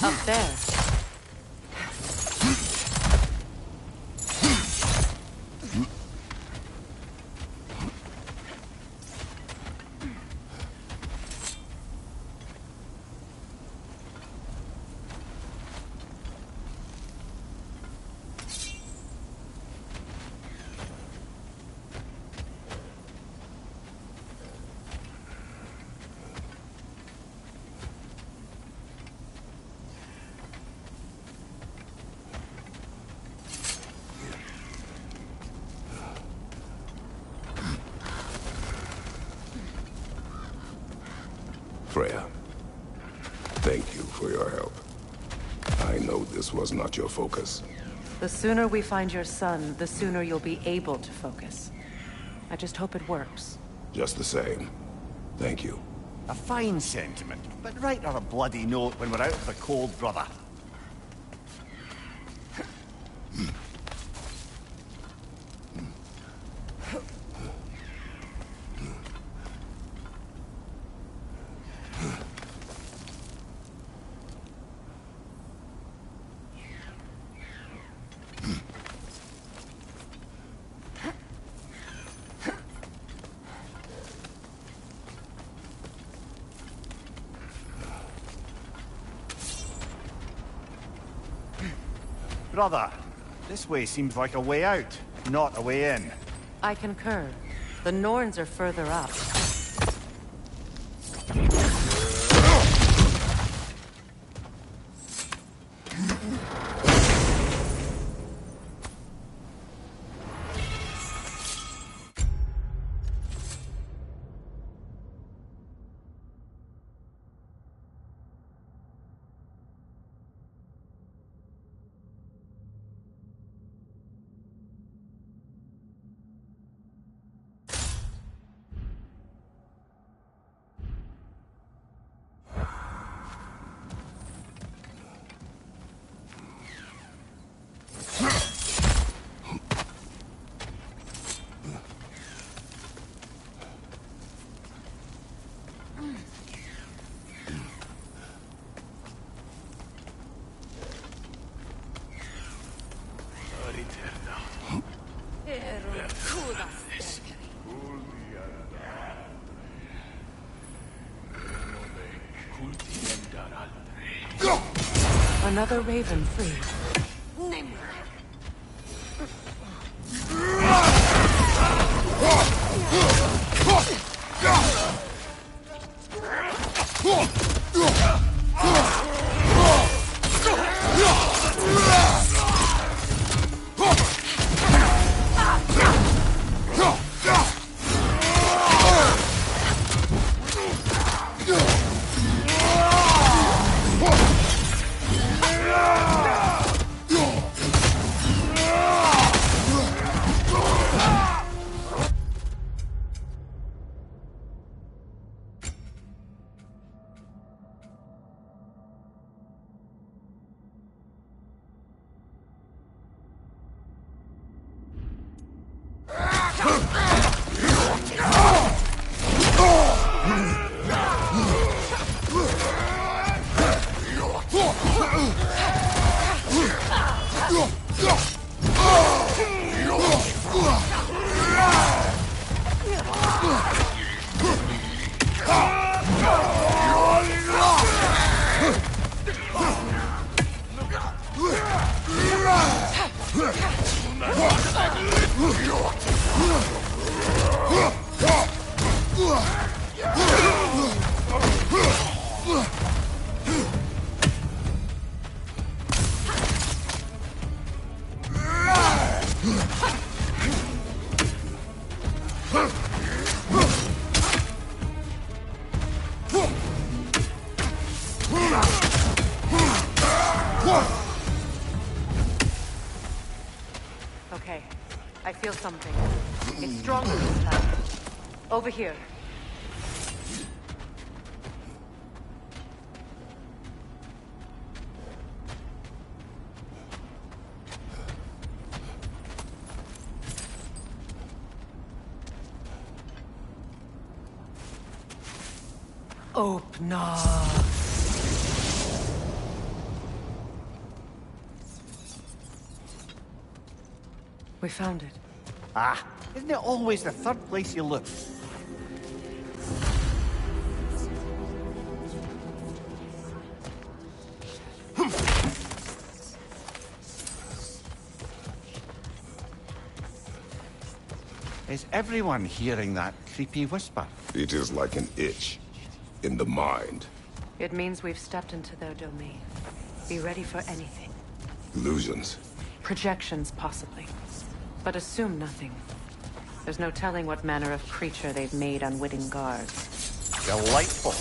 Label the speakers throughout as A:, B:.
A: Up there.
B: Freya, thank you for your help. I know this was not your focus.
A: The sooner we find your son, the sooner you'll be able to focus. I just hope it works.
B: Just the same, thank you.
C: A fine sentiment, but write her a bloody note when we're out of the cold, brother. Brother, this way seems like a way out, not a way in.
A: I concur. The Norns are further up. Another raven free. Okay, I feel something. It's stronger this time. Over here. Open up. We found it.
C: Ah, isn't it always the third place you look? Is everyone hearing that creepy whisper?
B: It is like an itch in the mind.
A: It means we've stepped into their domain. Be ready for anything.
B: Illusions.
A: Projections, possibly. But assume nothing. There's no telling what manner of creature they've made unwitting guards.
C: Delightful.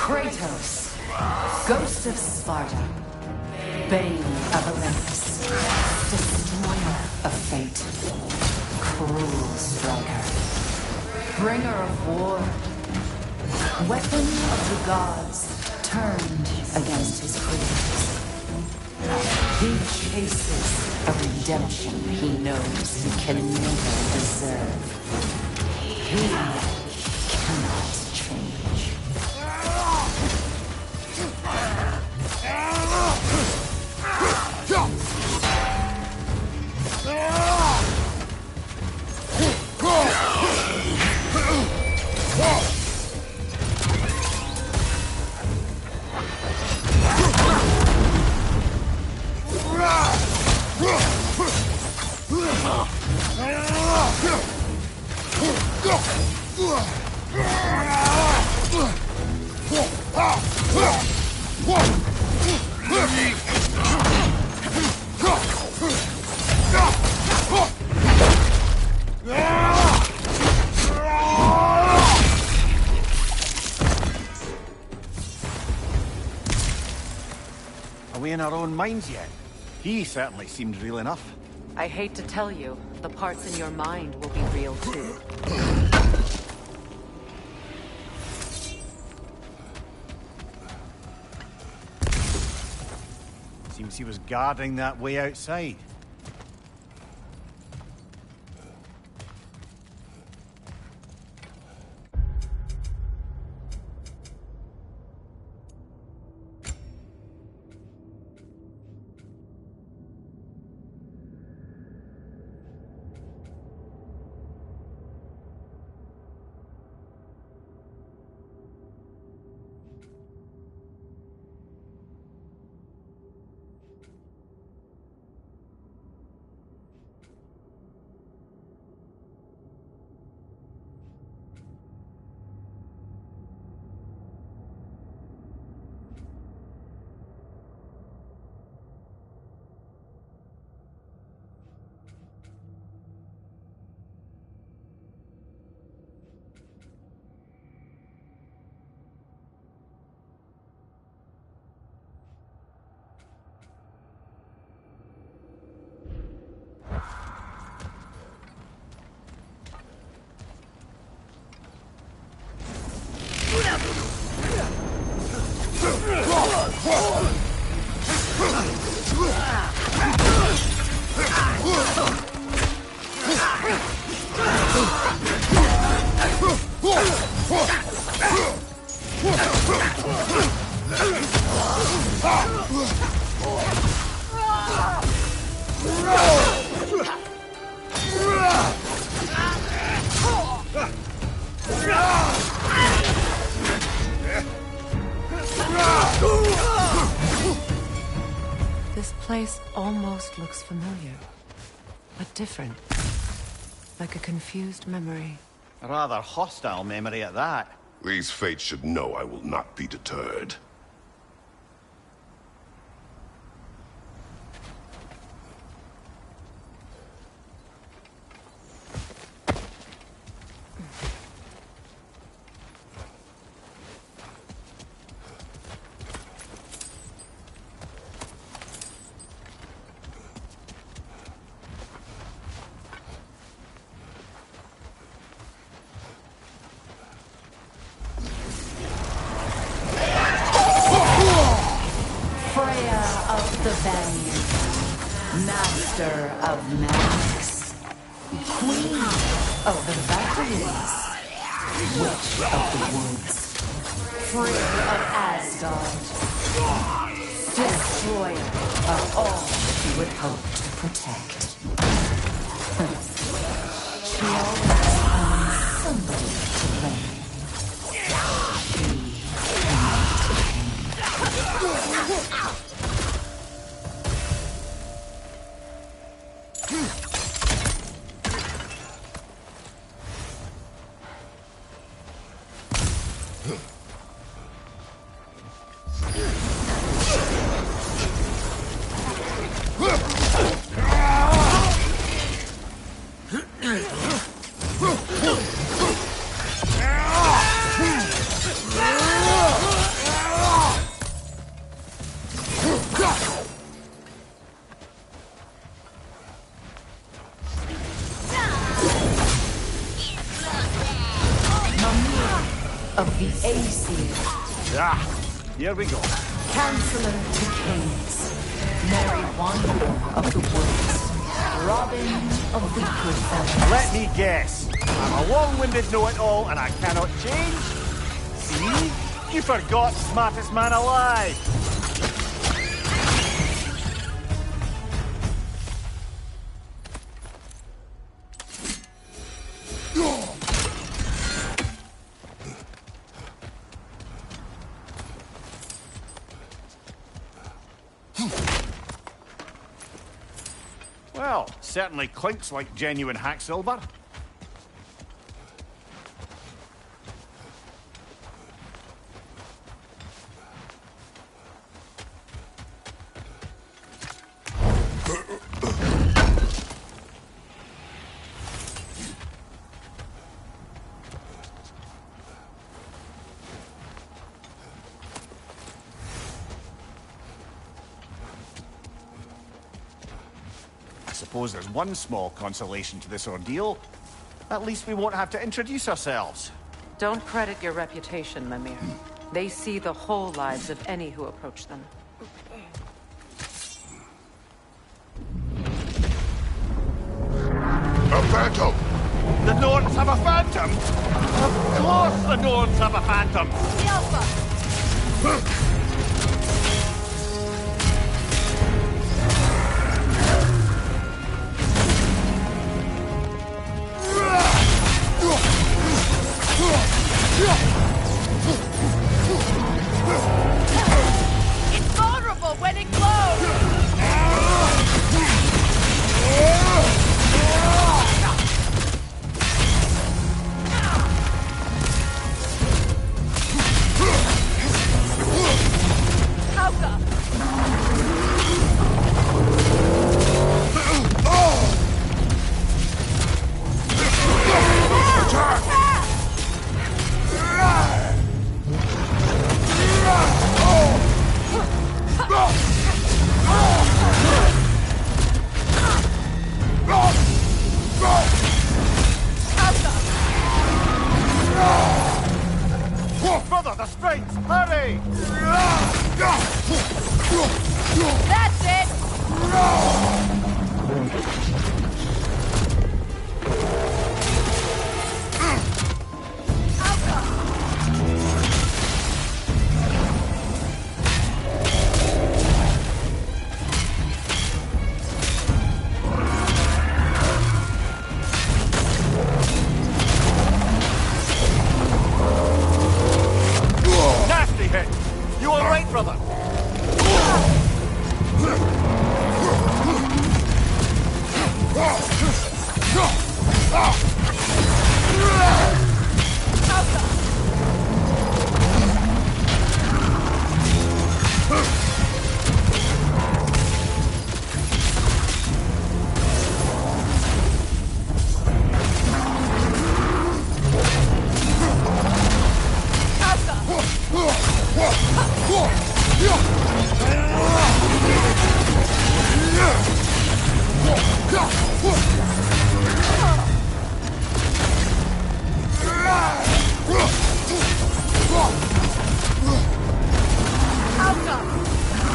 D: Kratos, Ghost of Sparta, Bane of Olympus, Destroyer of Fate, Cruel Striker, Bringer of War, Weapon of the Gods, turned against his creators. He chases a redemption he knows he can never deserve. He cannot change.
C: Are we in our own minds yet? He certainly seemed real enough.
A: I hate to tell you, the parts in your mind will be real too.
C: Seems he was guarding that way outside.
A: This place almost looks familiar, but different. Like a confused memory.
C: A rather hostile memory at that.
B: These fates should know I will not be deterred.
D: Master of magics, Queen of the Valkyries, Witch of the Woods, Free of Asgard, Destroyer of all she would hope to protect. She always finds somebody to blame. Of the Aesir.
C: Ah, here we go.
D: Counselor to Kings. Merry Wanderer of the Woods. Robin of the Goodfellas.
C: Let me guess. I'm a long-winded know-it-all and I cannot change? See? You forgot smartest man alive. Well, certainly clinks like genuine hack silver. I suppose there's one small consolation to this ordeal. At least we won't have to introduce ourselves.
A: Don't credit your reputation, Mimir. They see the whole lives of any who approach them.
B: A phantom!
C: The Norns have a phantom? Of course the Norns have a phantom!
E: It's vulnerable when it glows!
B: Oh!
C: Brother, the strings! Hurry!
E: That's it!
C: Nasty hit! You all right, brother?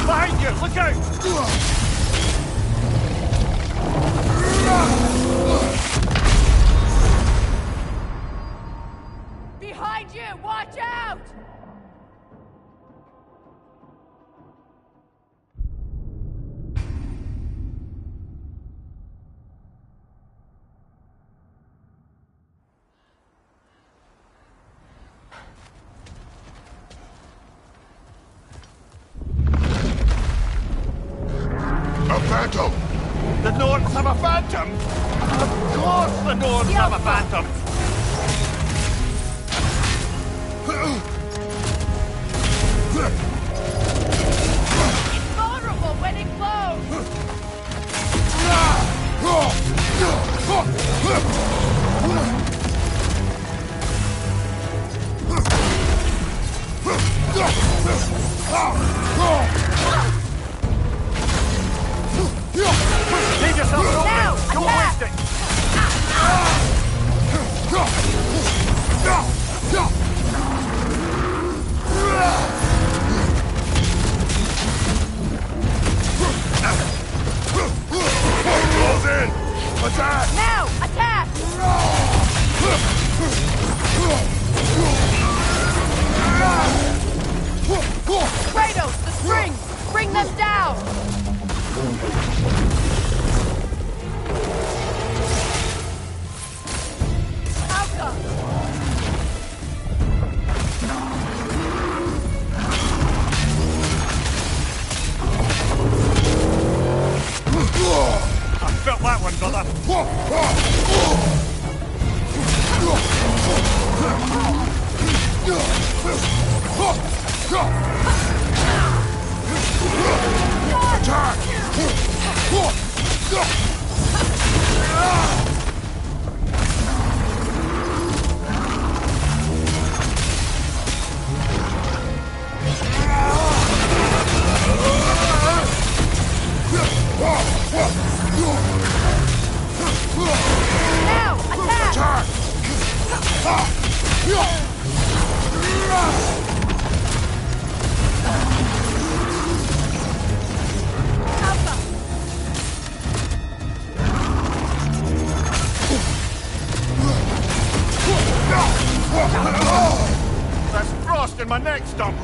C: Behind you! Look out!
E: Behind you! Watch out!
B: A phantom!
C: The Nords have a phantom! Of course the Nords have a phantom!
E: It's vulnerable when it glows!
C: Leave yourself open!
E: Now,
C: Don't
E: attack!
C: waste it!
B: Close in! Attack!
E: Now, attack! Kratos, the strings! Bring them down!
C: I felt that one, brother!
E: Now, attack!
C: That's frost in my neck stump!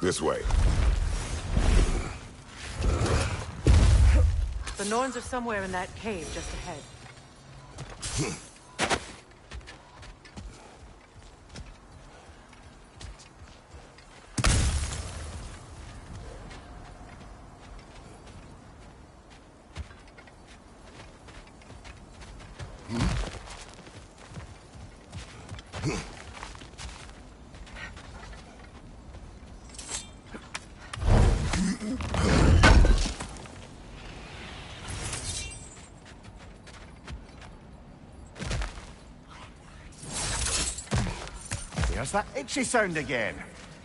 B: This way.
A: The Norns are somewhere in that cave just ahead.
C: There's that itchy sound again.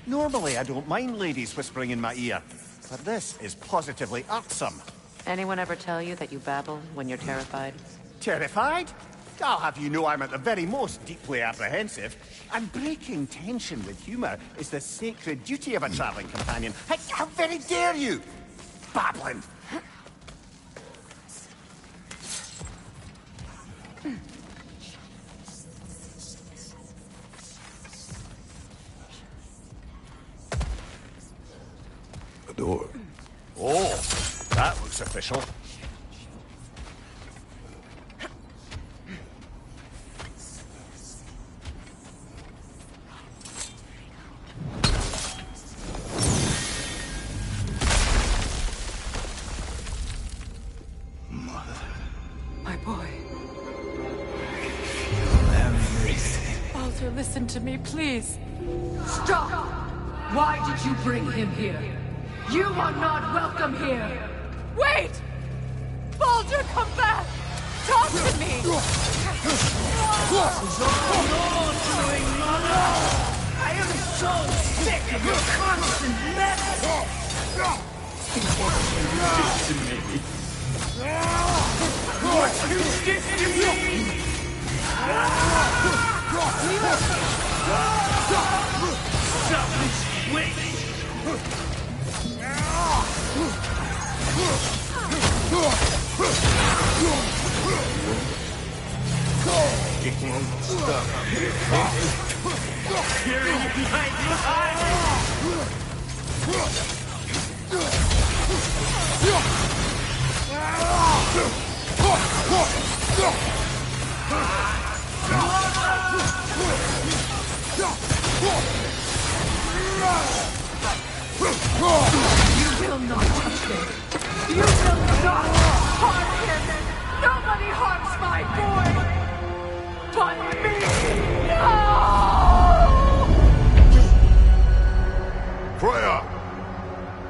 C: Normally, I don't mind ladies whispering in my ear, but this is positively irksome.
A: Anyone ever tell you that you babble when you're terrified?
C: Terrified? I'll have you know I'm at the very most deeply apprehensive. And breaking tension with humour is the sacred duty of a travelling companion. How very dare you! Babbling!
B: A door.
C: Oh, that looks official.
A: My boy. Baldur, listen to me, please.
D: Stop! Why did you bring him here? You are not welcome here!
E: Wait! Baldur, come back! Talk to me!
D: I am so sick of your constant mess! What you did to me! Selfish waste!
B: It won't stop.
D: Hearing my eyes! You will not touch him! You will not harm him! Nobody harms my boy! But me! No!
B: Freya!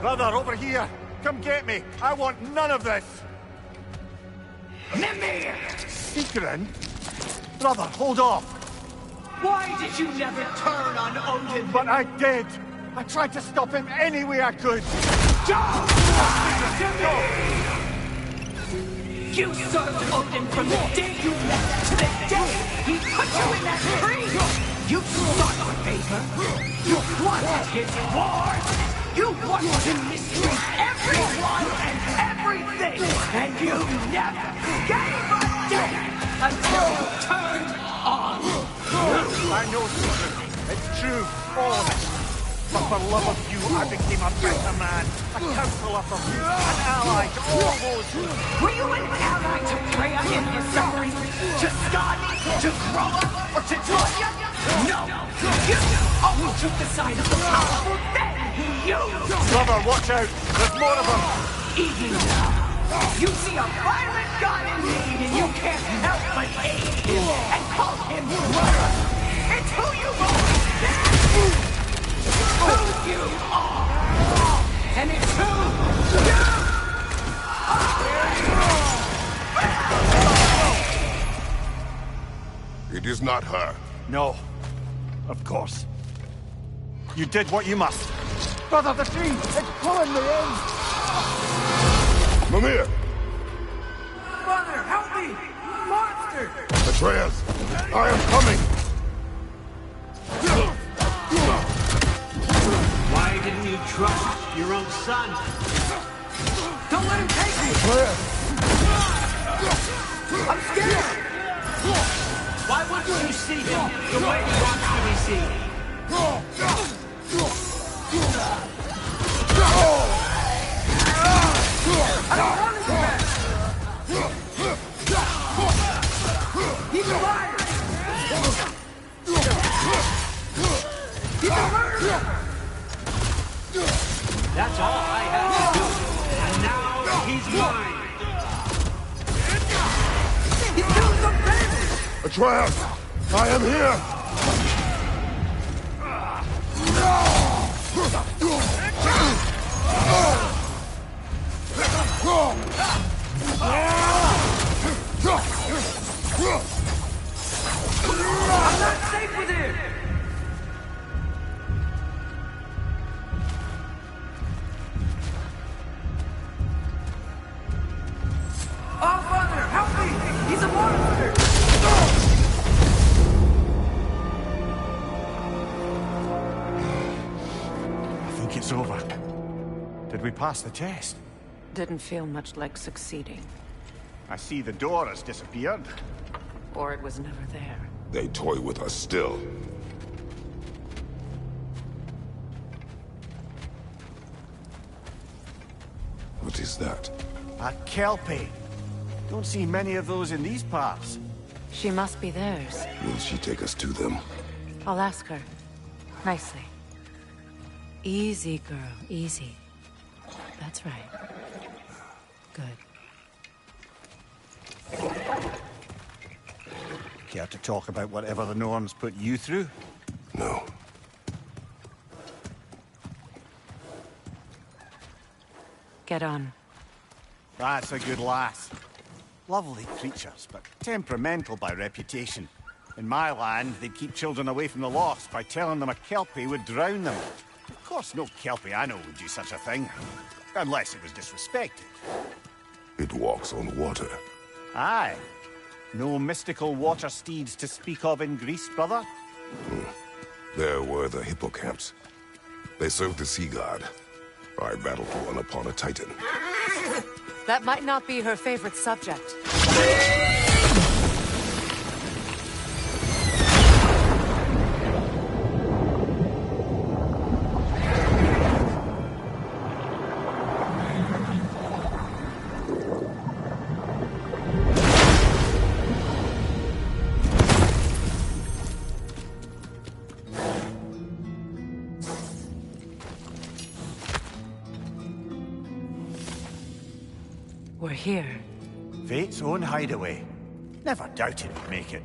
C: Brother, over here! Come get me! I want none of this!
D: Mimir!
C: Secret? Brother, hold off!
D: Why did you never turn on Odin?
C: But I did! I tried to stop him any way I could!
D: Don't listen to me! You served Odin from the day you left to the day he put you in that tree! You sought favor! You wanted his wars! You wanted to mistreat everyone and everything! And you never gave a damn until you turned on!
C: I know, Secret. It's true, all of it. But for love of you, I became a better man. A counselor for you, an ally to all those who...
D: Were you an ally to Freya in her suffering? To Scott? To Groa? Or to Tonya? No! You always took the side of the powerful, then you...
C: Brother, watch out! There's more of them!
D: Even now, you see a violent god in need and you can't help but aid him and call him brother. It's who you've always been! Who you are! And it's who you are!
B: It is not her.
C: No. Of course. You did what you must. Brother, the tree! It's pulling me in!
B: Mimir!
D: Mother, help me! Monster!
B: Atreus! I am coming!
F: Why didn't you trust your own son?
D: Don't let him take me! I'm scared!
F: Why wouldn't you see him the way he wants to be seen?
D: I don't want to go back!
F: That's all I had to do. And now he's mine.
D: He's doing the best!
B: Atreus! I am here!
D: I'm not safe with him! Oh, Father, help me! He's a monster!
C: I think it's over. Did we pass the test?
A: Didn't feel much like succeeding.
C: I see the door has disappeared.
A: Or it was never there.
B: They toy with us still. What is that?
C: A kelpie. Don't see many of those in these parts.
A: She must be theirs.
B: Will she take us to them?
A: I'll ask her. Nicely. Easy, girl. Easy. That's right. Good.
C: Care to talk about whatever the norms put you through?
B: No.
A: Get on.
C: That's a good lass. Lovely creatures, but temperamental by reputation. In my land, they'd keep children away from the lochs by telling them a kelpie would drown them. Of course, no kelpie I know would do such a thing. Unless it was disrespected.
B: It walks on water.
C: Aye. No mystical water steeds to speak of in Greece, brother?
B: There were the hippocamps. They served the sea god. I battled one upon a titan.
A: That might not be her favorite subject. We're here.
C: Fate's own hideaway. Never doubted we'd make it.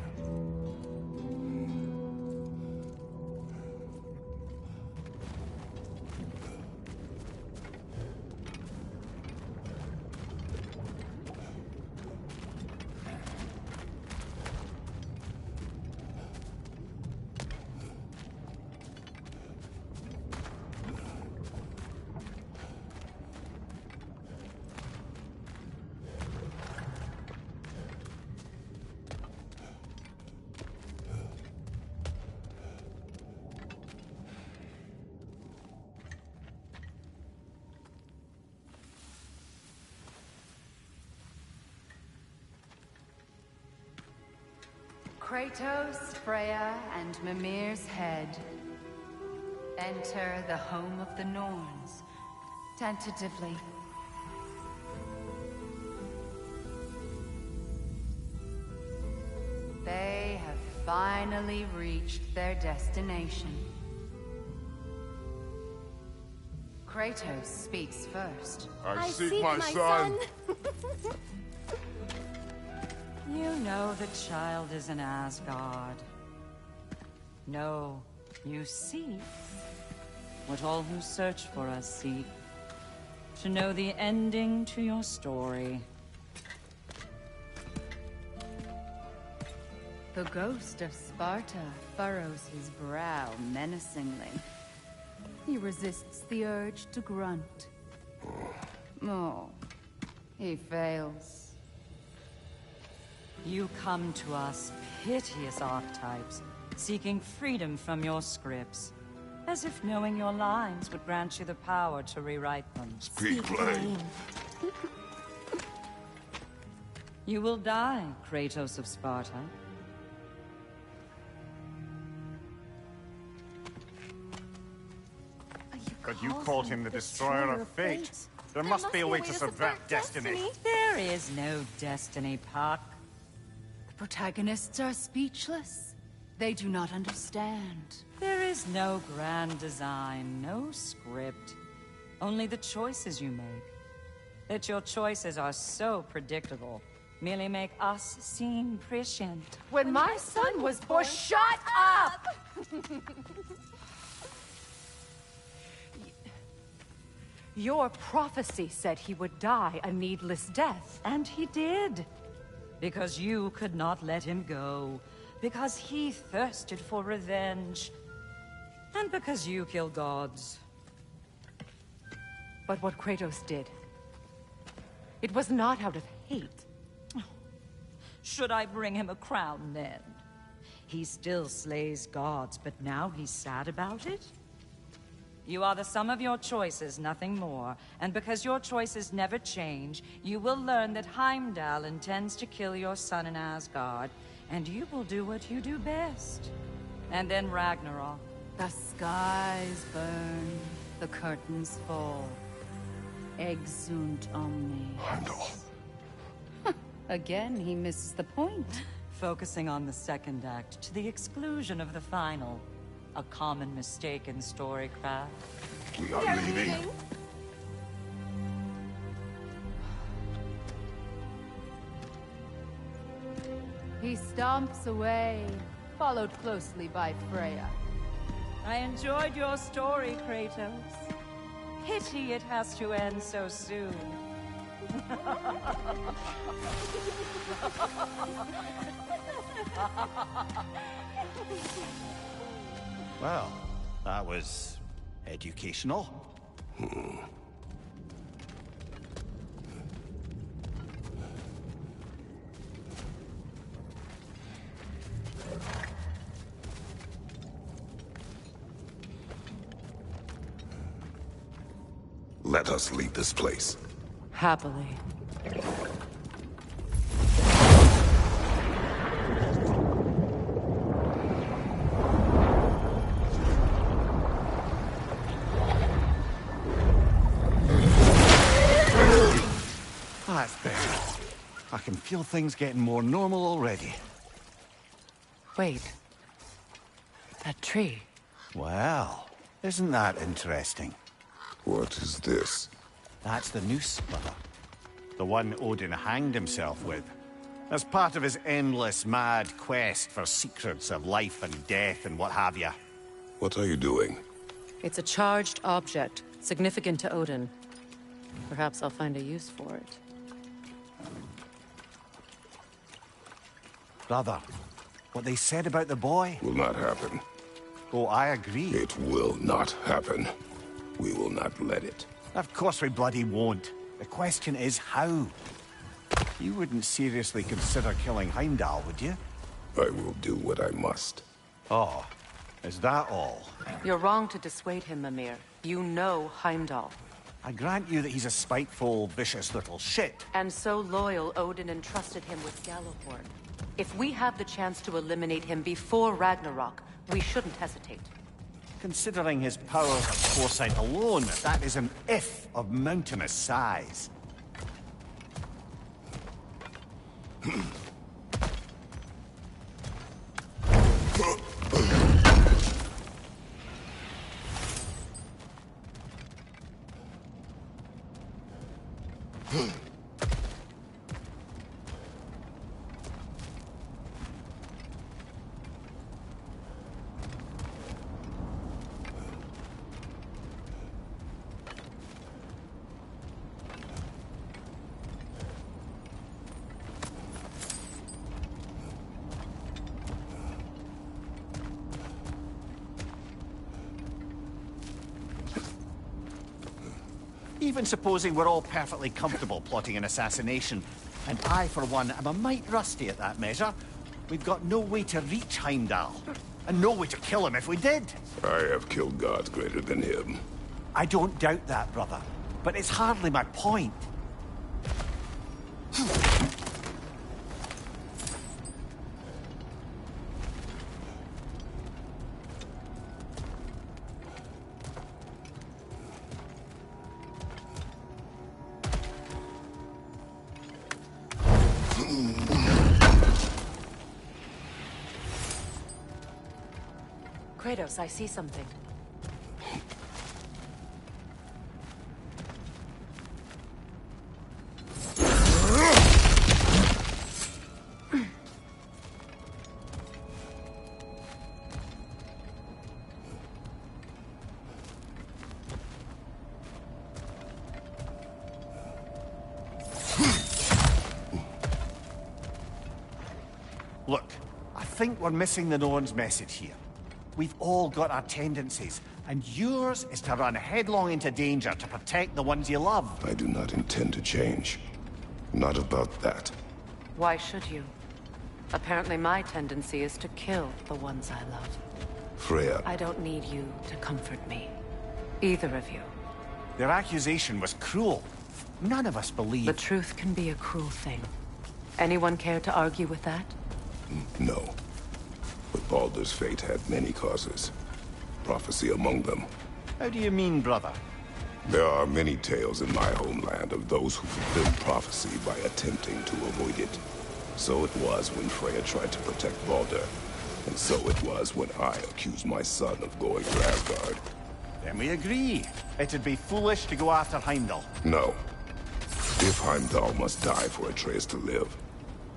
G: Kratos, Freya, and Mimir's head. Enter the home of the Norns, tentatively. They have finally reached their destination. Kratos speaks first.
B: I seek my son.
H: You know the child is in Asgard. No, you seek what all who search for us seek. To know the ending to your story.
G: The ghost of Sparta furrows his brow menacingly. He resists the urge to grunt. Oh, he fails.
H: You come to us, piteous archetypes, seeking freedom from your scripts. As if knowing your lines would grant you the power to rewrite them.
B: Speak plain.
H: You will die, Kratos of Sparta.
C: But you called him the destroyer of fate. There must be a way to subvert destiny.
H: There is no destiny, Puck.
G: The protagonists are speechless. They do not understand.
H: There is no grand design, no script. only the choices you make. That your choices are so predictable merely make us seem prescient.
E: When my son was born... Shut up! Your prophecy said he would die a needless death.
H: And he did. Because you could not let him go. Because he thirsted for revenge. And because you kill gods.
E: But what Kratos did, it was not out of hate.
H: Should I bring him a crown then? He still slays gods, but now he's sad about it? You are the sum of your choices, nothing more. And because your choices never change, you will learn that Heimdall intends to kill your son in Asgard, and you will do what you do best. And then Ragnarok.
G: The skies burn, the curtains fall. Exunt omnes.
B: Heimdall.
G: Again, he misses the point.
H: Focusing on the second act to the exclusion of the final. A common mistake in storycraft.
B: We are leaving.
G: He stomps away, followed closely by Freya.
H: I enjoyed your story, Kratos. Pity it has to end so soon.
C: Well, that was educational.
B: Let us leave this place.
A: Happily.
C: That's better. I can feel things getting more normal already.
A: Wait. That tree.
C: Well, isn't that interesting?
B: What is this?
C: That's the noose, brother. The one Odin hanged himself with. As part of his endless, mad quest for secrets of life and death and what have you.
B: What are you doing?
A: It's a charged object, significant to Odin. Perhaps I'll find a use for it.
C: Brother, what they said about the boy?
B: Will not happen.
C: Oh, I agree.
B: It will not happen. We will not let it.
C: Of course we bloody won't. The question is how. You wouldn't seriously consider killing Heimdall, would you?
B: I will do what I must.
C: Oh, is that all?
A: You're wrong to dissuade him, Mimir. You know Heimdall.
C: I grant you that he's a spiteful, vicious little shit.
A: And so loyal, Odin entrusted him with Gjallarhorn. If we have the chance to eliminate him before Ragnarok, we shouldn't hesitate.
C: Considering his powers of foresight alone, that is an if of mountainous size. Even supposing we're all perfectly comfortable plotting an assassination, and I, for one, am a mite rusty at that measure, we've got no way to reach Heimdall, and no way to kill him if we did.
B: I have killed gods greater than him.
C: I don't doubt that, brother, but it's hardly my point.
A: Kratos, I see something.
C: Look, I think we're missing the Norn's message here. We've all got our tendencies, and yours is to run headlong into danger to protect the ones you love.
B: I do not intend to change. Not about that.
A: Why should you? Apparently my tendency is to kill the ones I love.
B: Freya.
A: I don't need you to comfort me. Either of you.
C: Their accusation was cruel. None of us believe...
A: The truth can be a cruel thing. Anyone care to argue with that?
B: No. But Baldur's fate had many causes. Prophecy among them.
C: How do you mean, brother?
B: There are many tales in my homeland of those who fulfilled prophecy by attempting to avoid it. So it was when Freya tried to protect Baldur. And so it was when I accused my son of going to Asgard.
C: Then we agree. It'd be foolish to go after Heimdall.
B: No. If Heimdall must die for Atreus to live,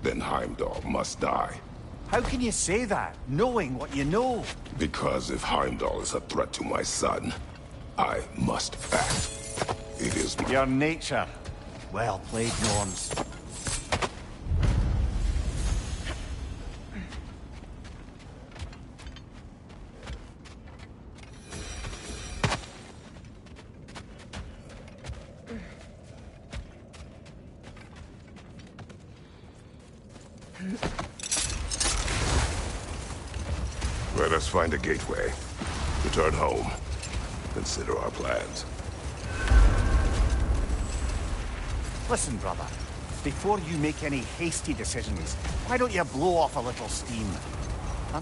B: then Heimdall must die.
C: How can you say that, knowing what you know?
B: Because if Heimdall is a threat to my son, I must act. It is my...
C: Your nature. Well played, Norns.
B: Let us find a gateway. Return home. Consider our plans.
C: Listen, brother. Before you make any hasty decisions, why don't you blow off a little steam? Huh?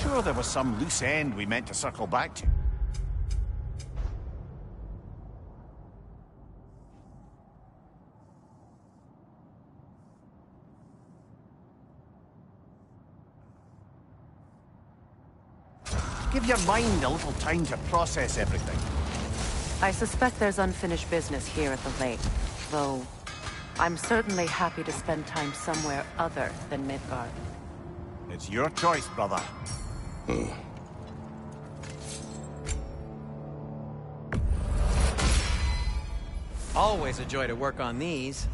C: Sure, there was some loose end we meant to circle back to. Give your mind a little time to process everything.
A: I suspect there's unfinished business here at the lake, though I'm certainly happy to spend time somewhere other than Midgard.
C: It's your choice, brother.
F: Always a joy to work on these.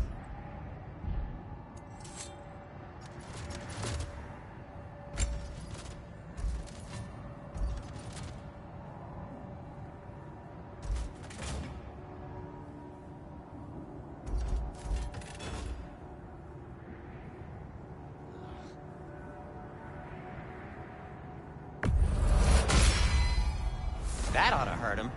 F: That ought to hurt him.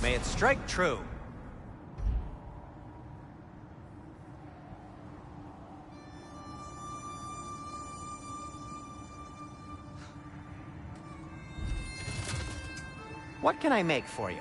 F: May it strike true. What can I make for you?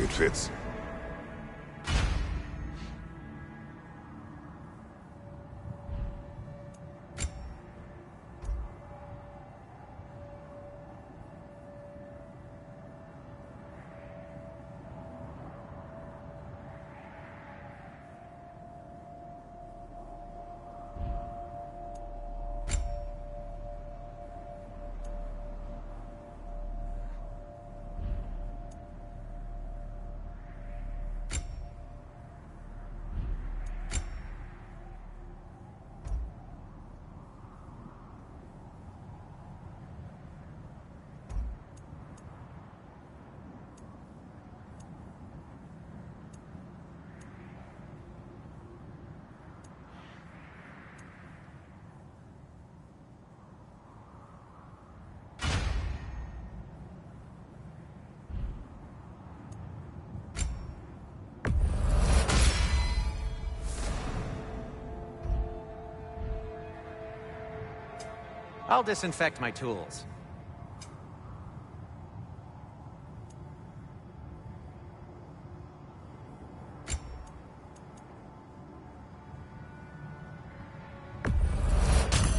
B: it fits.
I: I'll disinfect my tools.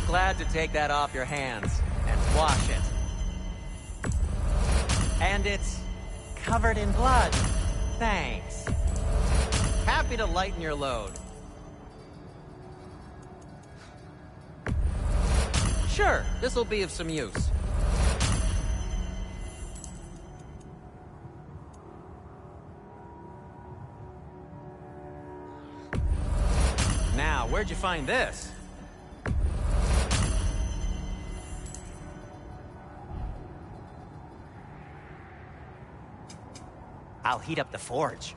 I: Glad to take that off your hands and wash it. And it's covered in blood. Thanks. Happy to lighten your load. Sure, this'll be of some use. Now, where'd you find this? I'll heat up the forge.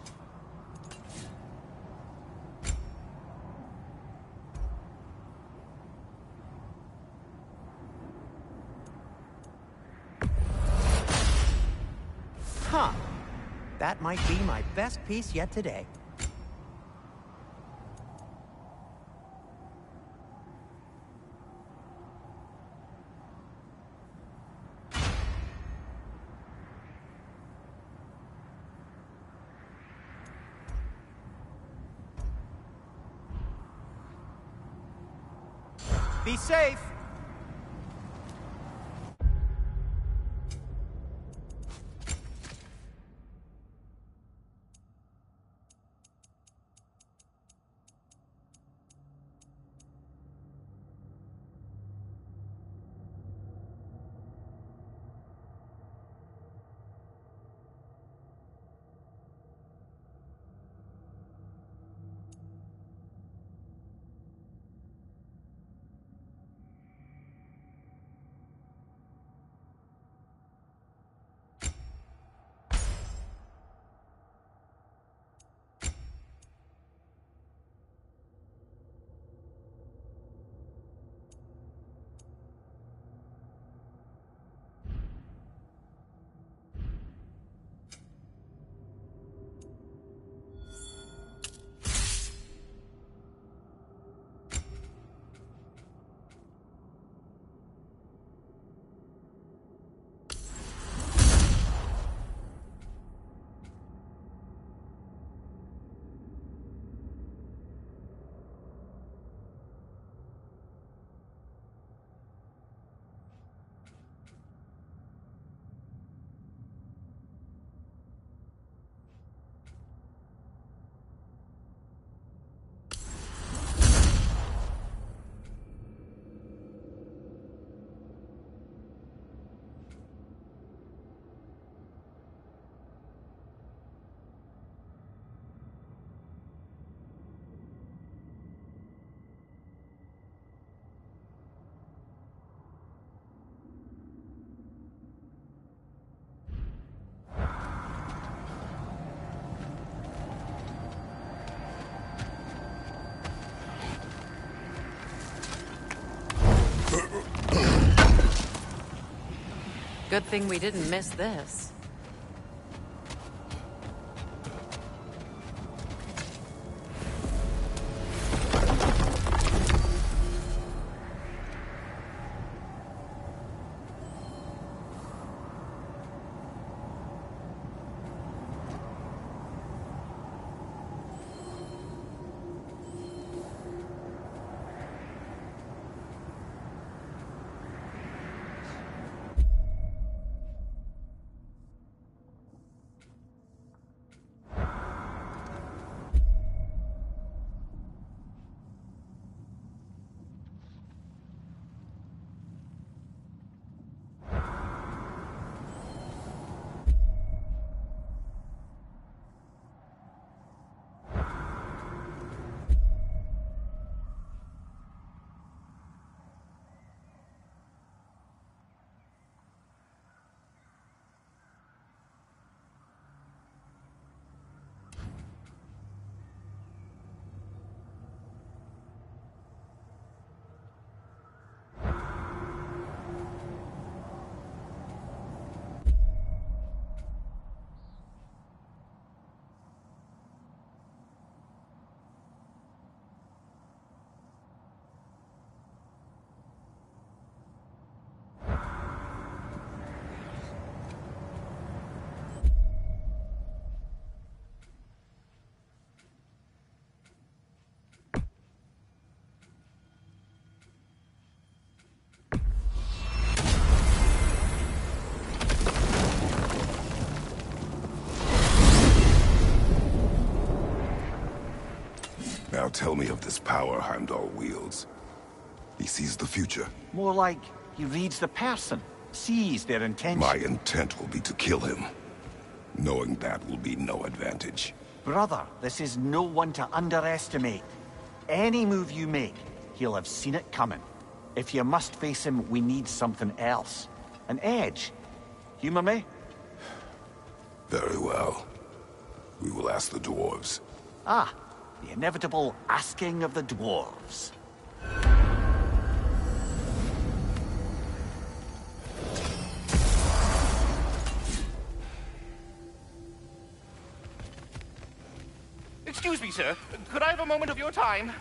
I: Huh. That might be my best piece yet today. Be safe!
A: Good thing we didn't miss this.
B: tell me of this power Heimdall wields? He sees the future.
C: More like he reads the person, sees their intention.
B: My intent will be to kill him. Knowing that will be no advantage.
C: Brother, this is no one to underestimate. Any move you make, he'll have seen it coming. If you must face him, we need something else. An edge. Humor me?
B: Very well. We will ask the dwarves.
C: Ah, the inevitable asking of the dwarves.
F: Excuse me, sir. Could I have a moment of your time?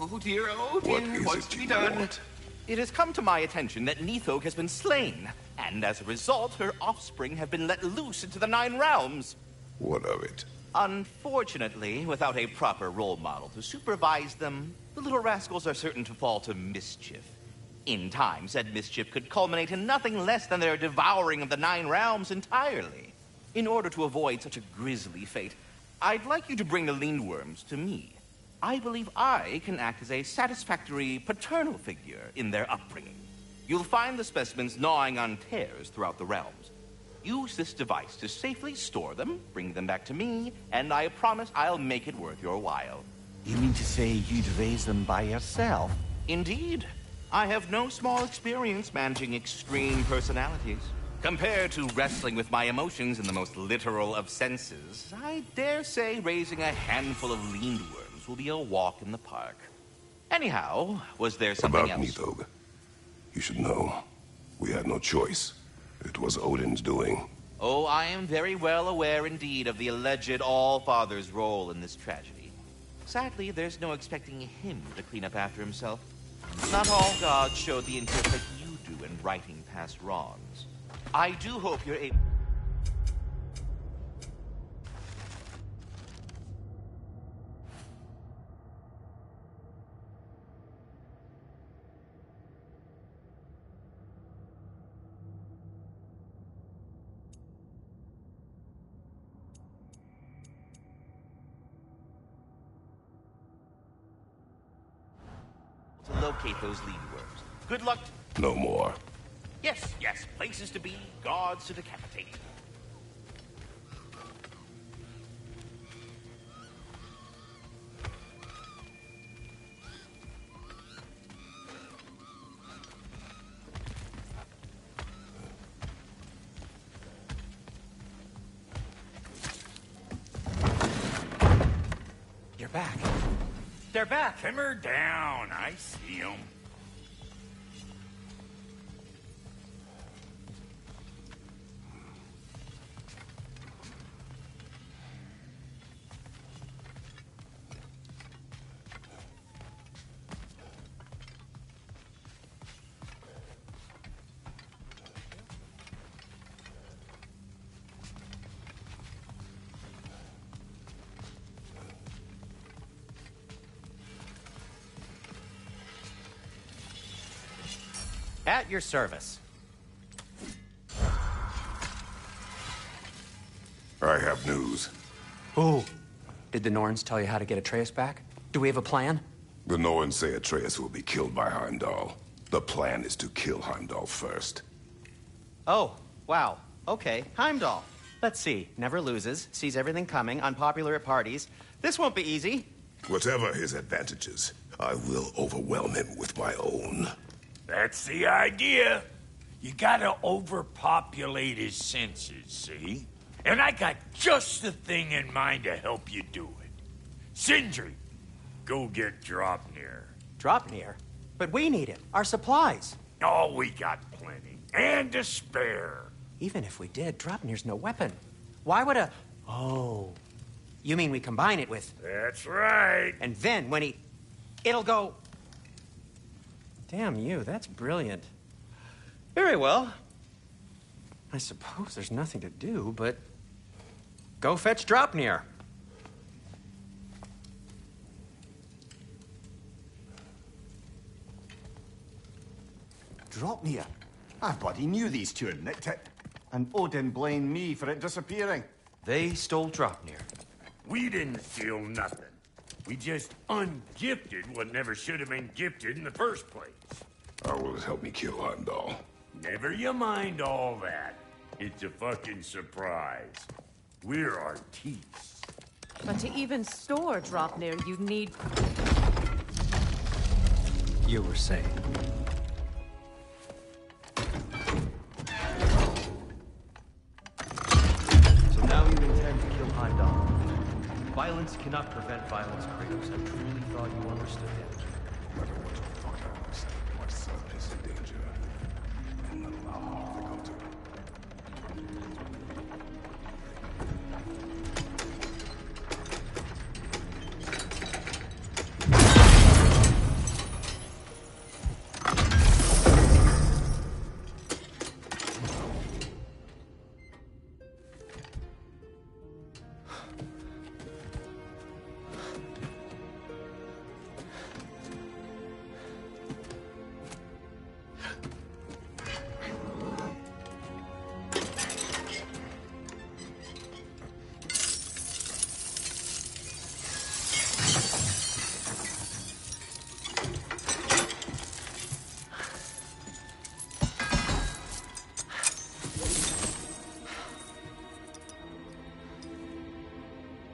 F: Oh dear, what's to be done? It has come to my attention that Nithog has been slain, and as a result, her offspring have been let loose into the Nine Realms.
B: What of it?
F: Unfortunately, without a proper role model to supervise them, the little rascals are certain to fall to mischief. In time, said mischief could culminate in nothing less than their devouring of the Nine Realms entirely. In order to avoid such a grisly fate, I'd like you to bring the Lindworms to me. I believe I can act as a satisfactory paternal figure in their upbringing. You'll find the specimens gnawing on tears throughout the realms. Use this device to safely store them, bring them back to me, and I promise I'll make it worth your while.
C: You mean to say you'd raise them by yourself?
F: Indeed. I have no small experience managing extreme personalities. Compared to wrestling with my emotions in the most literal of senses, I dare say raising a handful of Lindworms will be a walk in the park. Anyhow, was there something else?
B: About Nithog. You should know. We had no choice. It was Odin's doing.
F: Oh, I am very well aware indeed of the alleged All-Father's role in this tragedy. Sadly, there's no expecting him to clean up after himself. Not all gods showed the interest that you do in righting past wrongs. I do hope you're able... to locate those Lindworms. Good luck.
B: No more.
F: Yes, yes, places to be, gods to decapitate.
C: You're back.
F: They're back.
J: Simmer down. I see them.
I: At your service.
B: I have news.
K: Oh. Did the Norns tell you how to get Atreus back? Do we have a plan?
B: The Norns say Atreus will be killed by Heimdall. The plan is to kill Heimdall first.
I: Oh, wow. Okay, Heimdall. Let's see. Never loses, sees everything coming, unpopular at parties. This won't be easy.
B: Whatever his advantages, I will overwhelm him with my own.
J: That's the idea. You gotta overpopulate his senses, see? And I got just the thing in mind to help you do it. Sindri, go get Draupnir.
K: Draupnir? But we need it. Our supplies.
J: Oh, we got plenty. And to spare.
K: Even if we did, Draupnir's no weapon. Why would a... Oh. You mean we combine it with...
J: That's right.
K: And then when he... It'll go... Damn you, that's brilliant.
I: Very well.
K: I suppose there's nothing to do, but... Go fetch Draupnir.
C: Draupnir? I bloody knew these two had nicked it. And Odin blamed me for it disappearing.
L: They stole Draupnir.
J: We didn't steal nothing. We just ungifted what never should have been gifted in the first place.
B: How will it help me kill Heimdall?
J: Never you mind all that. It's a fucking surprise. We're artistes.
A: But to even store Draupnir, you'd need...
K: You were saying.
L: So now you intend to kill Heimdall. Violence cannot prevent violence, Kratos. I truly thought you understood that.
B: My son is in danger. And not allow harm to come to him.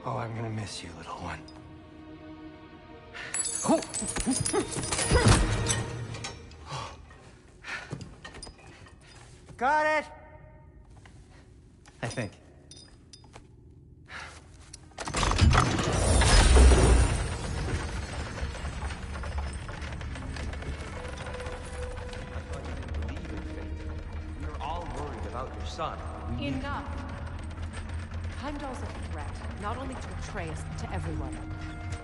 K: Oh, I'm gonna miss you, little one. Got it! I think.
L: We were all worried about your son.
A: Enough! Heimdall's a threat, not only to Atreus, but to everyone.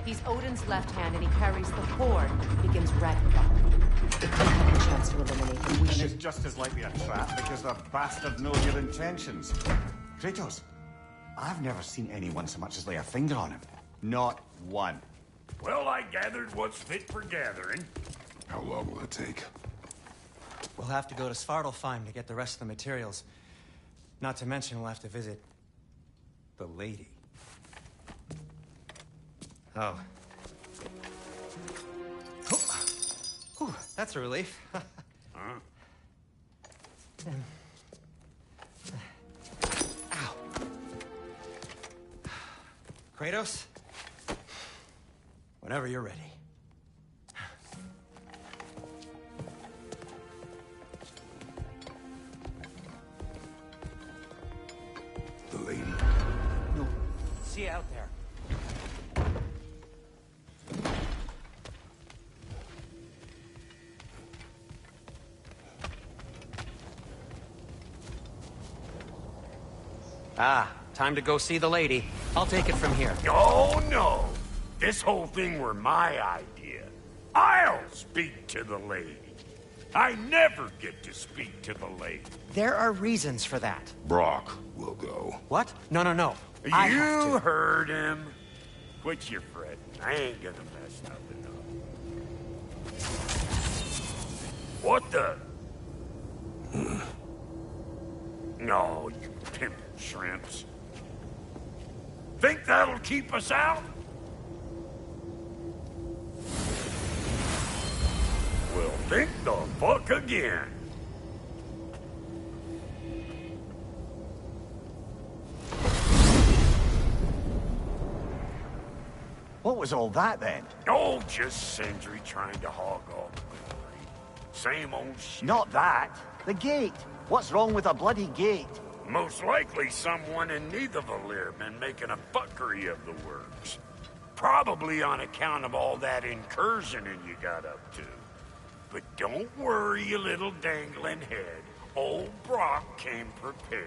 A: He's Odin's left hand, and he carries the horde that begins Ragnarok. If we have a chance to eliminate him, we
C: And
A: should...
C: it's just as likely a trap because the bastard knows your intentions. Kratos, I've never seen anyone so much as lay a finger on him. Not one.
J: Well, I gathered what's fit for gathering.
B: How long will it take?
K: We'll have to go to Svartalfheim to get the rest of the materials. Not to mention we'll have to visit... the lady. Oh. Whew, that's a relief.
J: Huh?
K: Ow. Kratos? Whenever you're ready.
B: The lady?
K: No. See you out there. Ah, time to go see the lady. I'll take it from here.
J: Oh, no. This whole thing were my idea. I'll speak to the lady. I never get to speak to the lady.
K: There are reasons for that.
B: Brock will go.
K: What? No, no, no. I have
J: You
K: to.
J: heard him. Quit your fretting. I ain't gonna mess nothing up. What the? No, you pimp shrimps. Think that'll keep us out? Well, think the fuck again.
C: What was all that then?
J: Oh, just Sindri trying to hog all the glory. Same old shit.
C: Not that. The gate. What's wrong with a bloody gate?
J: Most likely someone in Nidavellir been making a fuckery of the works. Probably on account of all that incursioning you got up to. But don't worry, you little dangling head. Old Brock came prepared.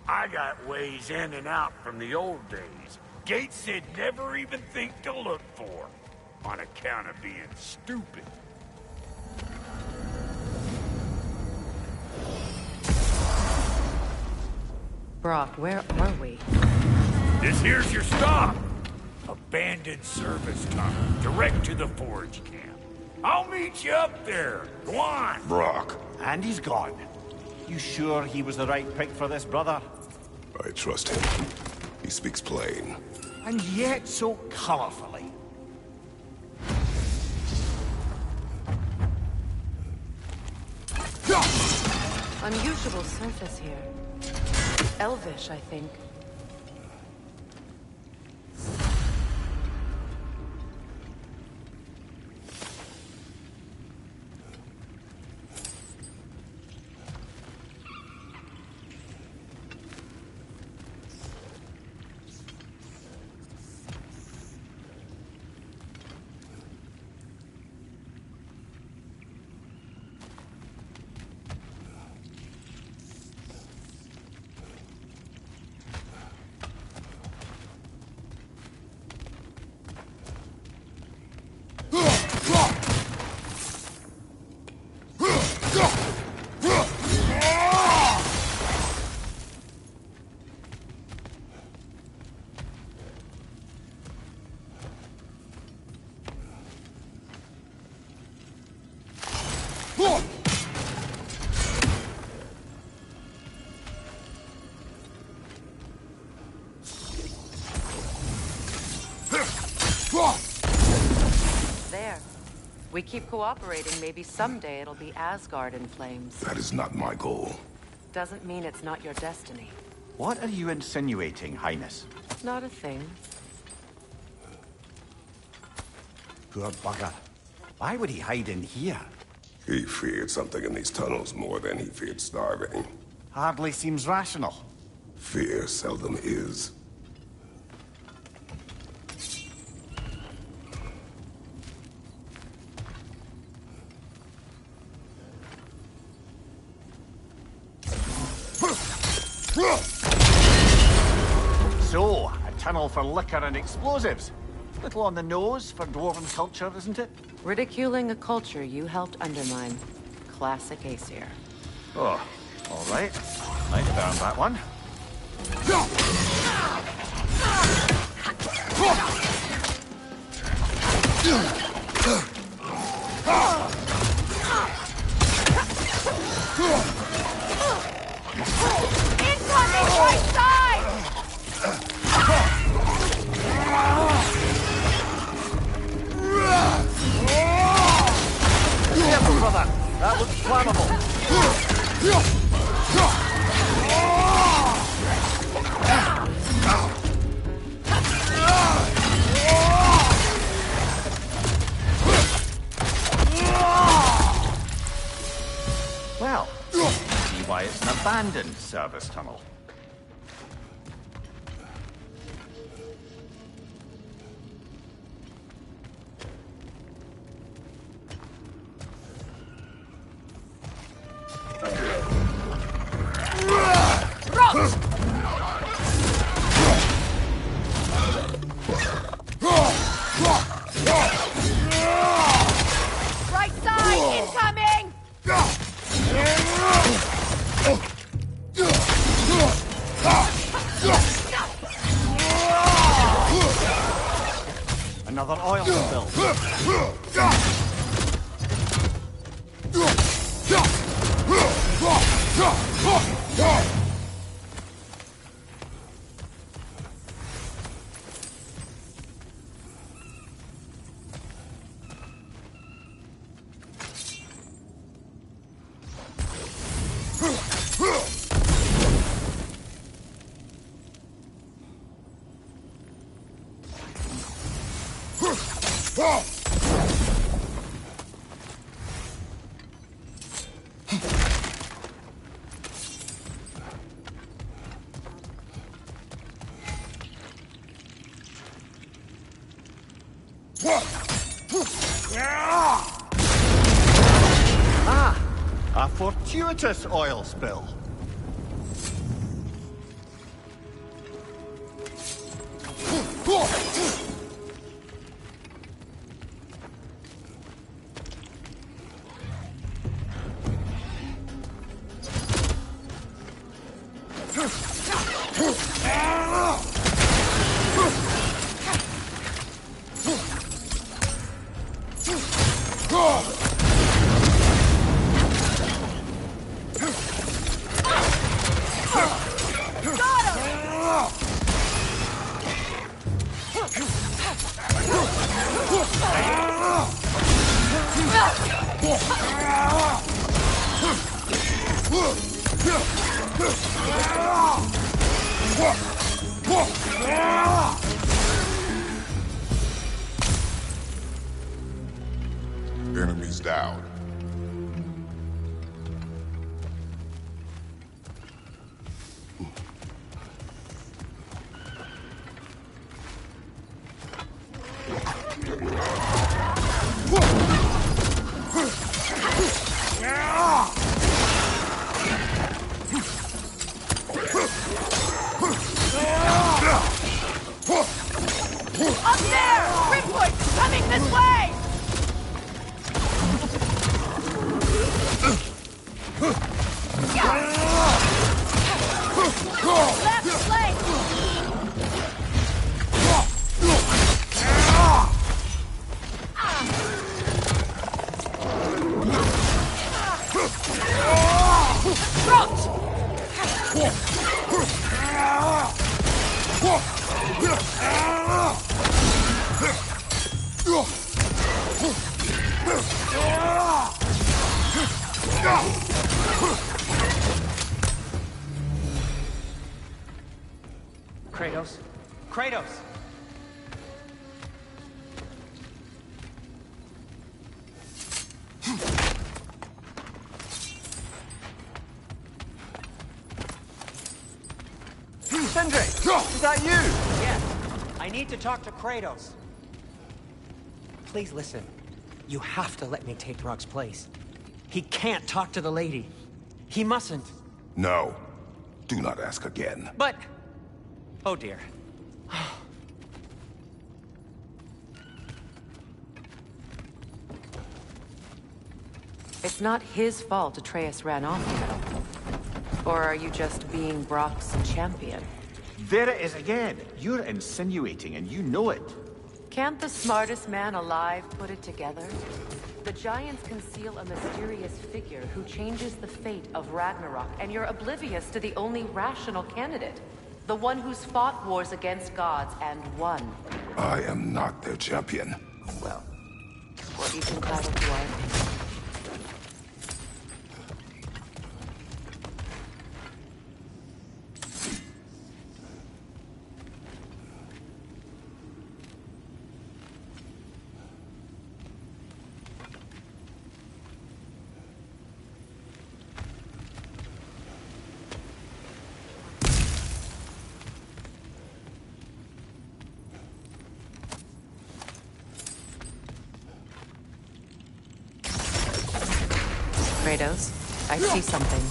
J: I got ways in and out from the old days. Gates they'd never even think to look for. On account of being stupid.
A: Brock, where are we?
J: This here's your stop. Abandoned service tunnel, direct to the forge camp. I'll meet you up there. Go on.
B: Brock.
C: And he's gone. You sure he was the right pick for this, brother?
B: I trust him. He speaks plain.
C: And yet so colorfully.
A: Unusual surface here. Elvish, I think. There. We keep cooperating, maybe someday it'll be Asgard in flames.
B: That is not my goal.
A: Doesn't mean it's not your destiny.
C: What are you insinuating, Highness?
A: Not a thing.
C: Poor bugger. Why would he hide in here?
B: He feared something in these tunnels more than he feared starving.
C: Hardly seems rational.
B: Fear seldom is.
C: So, a tunnel for liquor and explosives. Little on the nose for dwarven culture, isn't it?
A: Ridiculing a culture you helped undermine. Classic Aesir.
C: Oh, all right. Might burn that one.
E: Incoming right side!
C: Careful, brother. That looks flammable. Well, see why it's an abandoned service tunnel.
E: Right side, incoming!
C: Another oil spill. Ah, a fortuitous oil spill.
B: Enemies down.
E: Up there! Grimpoint coming this way! Left flank!
I: Kratos? Kratos!
C: Sindri! Is that you?
I: Yes. I need to talk to Kratos. Please listen. You have to let me take Rock's place. He can't talk to the lady. He mustn't.
B: No. Do not ask again.
I: But... Oh dear.
A: It's not his fault Atreus ran off, you know. Or are you just being Brock's champion?
C: There it is again. You're insinuating, and you know it.
A: Can't the smartest man alive put it together? The Giants conceal a mysterious figure who changes the fate of Ragnarok, and you're oblivious to the only rational candidate. The one who's fought wars against gods and won.
B: I am not their champion.
A: Well, what he's entitled to our opinion. Kratos, I see something.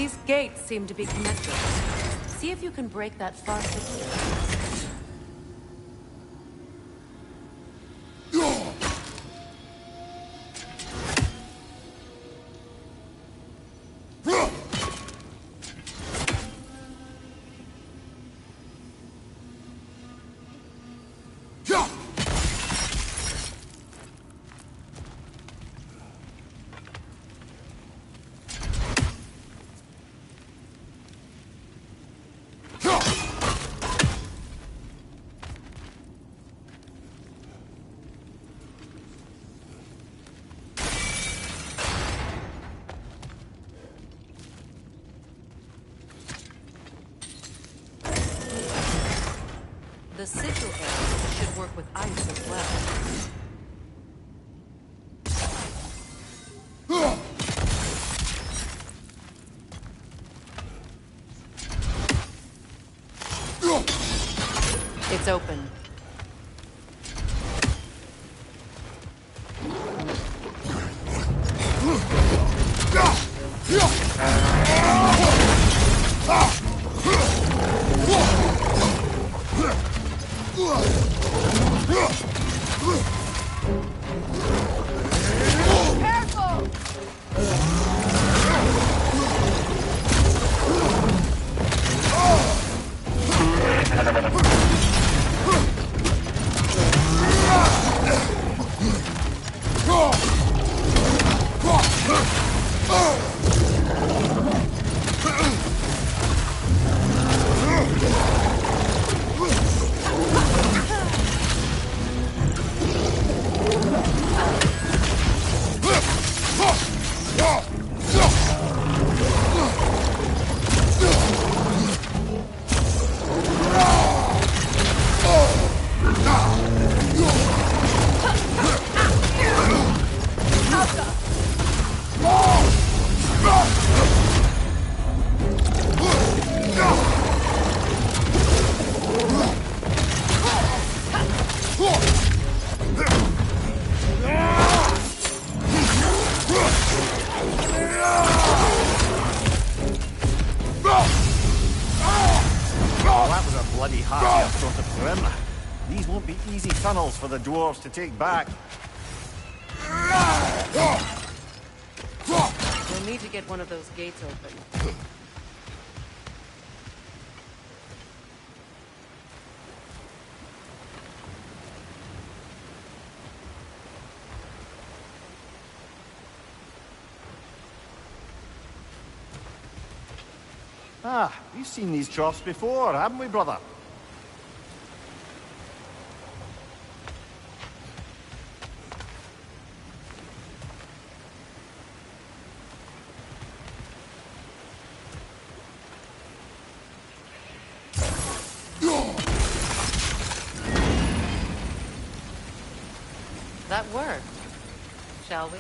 A: These gates seem to be connected. See if you can break that far signature. The sigil area should work with ice as well. It's open.
C: For the dwarves to take back.
A: We'll need to get one of those gates open.
C: Ah, we've seen these troughs before, haven't we, brother?
A: That worked. Shall we?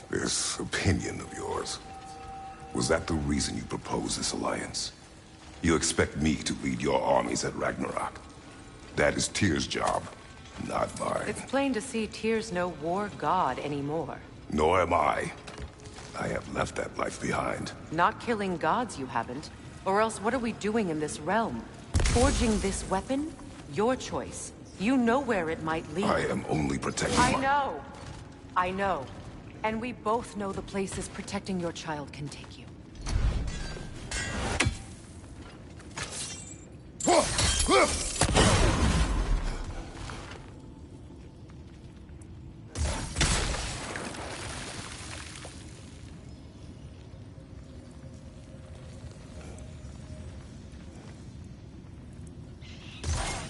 B: This opinion of yours, was that the reason you proposed this alliance? You expect me to lead your armies at Ragnarok? That is Tyr's job. Not mine.
A: It's plain to see Tyr's no war god anymore.
B: Nor am I. I have left that life behind.
A: Not killing gods, you haven't. Or else what are we doing in this realm? Forging this weapon? Your choice. You know where it might lead.
B: I am only protecting
A: I know. I know. And we both know the places protecting your child can take you.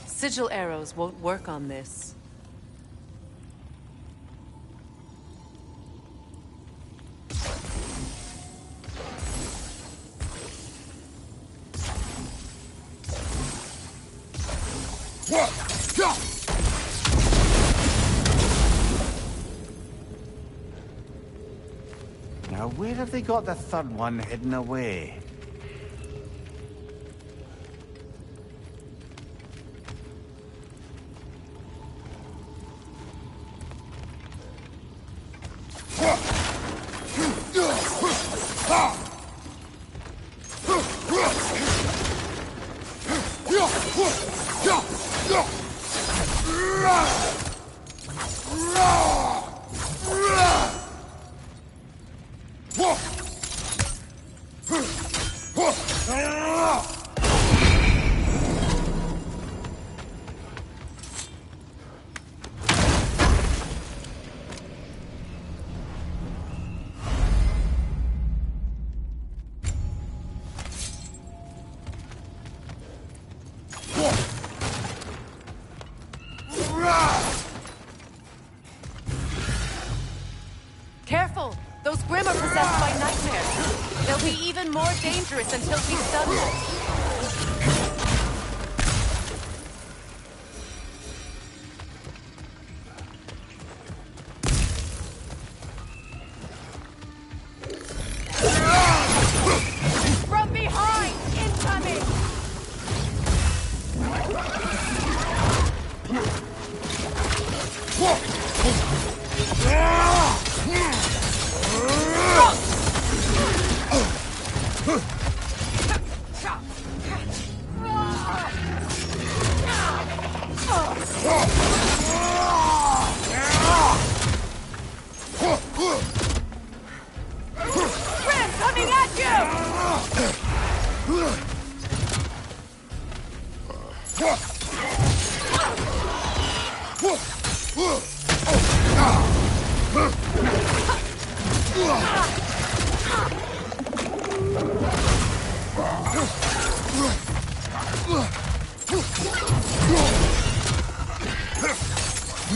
A: Sigil arrows won't work on this.
C: Now, where have they got the third one hidden away?
A: Careful! Those Grim are possessed by nightmares. They'll be even more dangerous until we stun them. From behind! Incoming! Grim coming at you!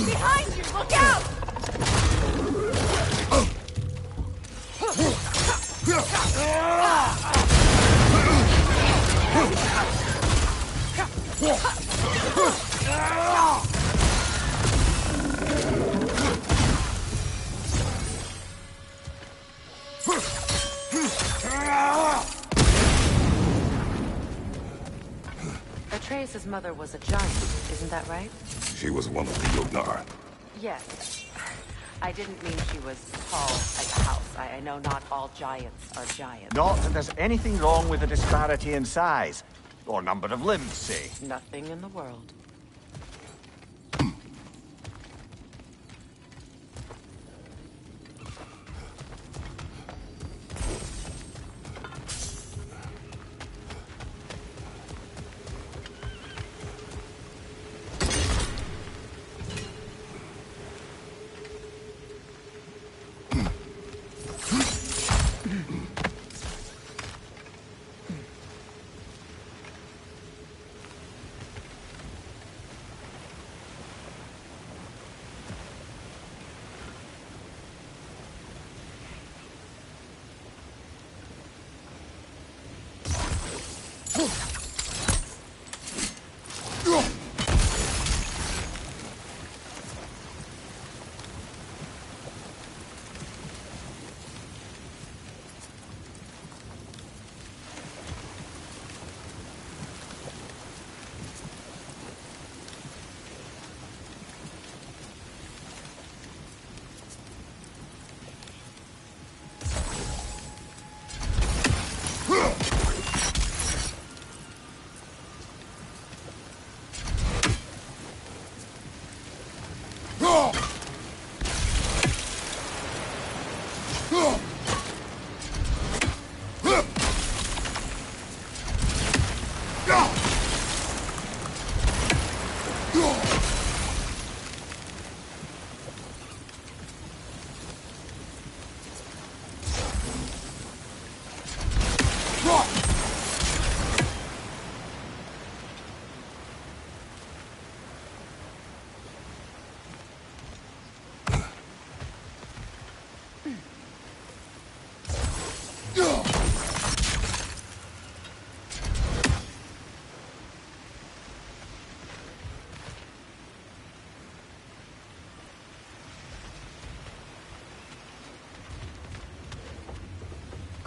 A: Behind you! Look out! Atreus' mother was a giant, isn't that right?
B: She was one of the Jugnar.
A: Yes. I didn't mean she was tall like a house. I know not all giants are giants.
C: Not that there's anything wrong with the disparity in size. Or number of limbs, say.
A: Nothing in the world.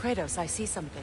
A: Kratos, I see something.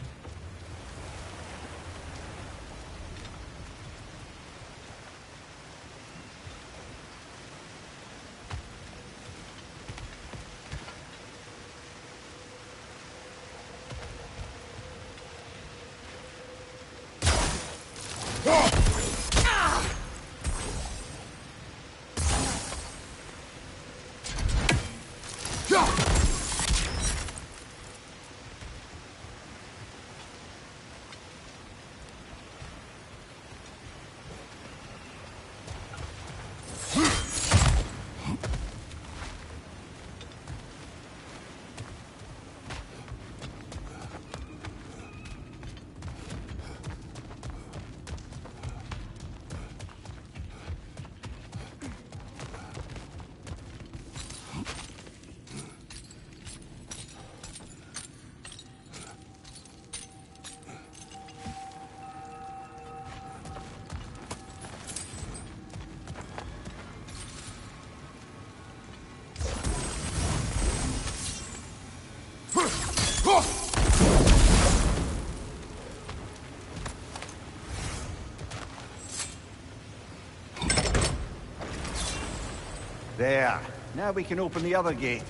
C: There. Now we can open the other gate.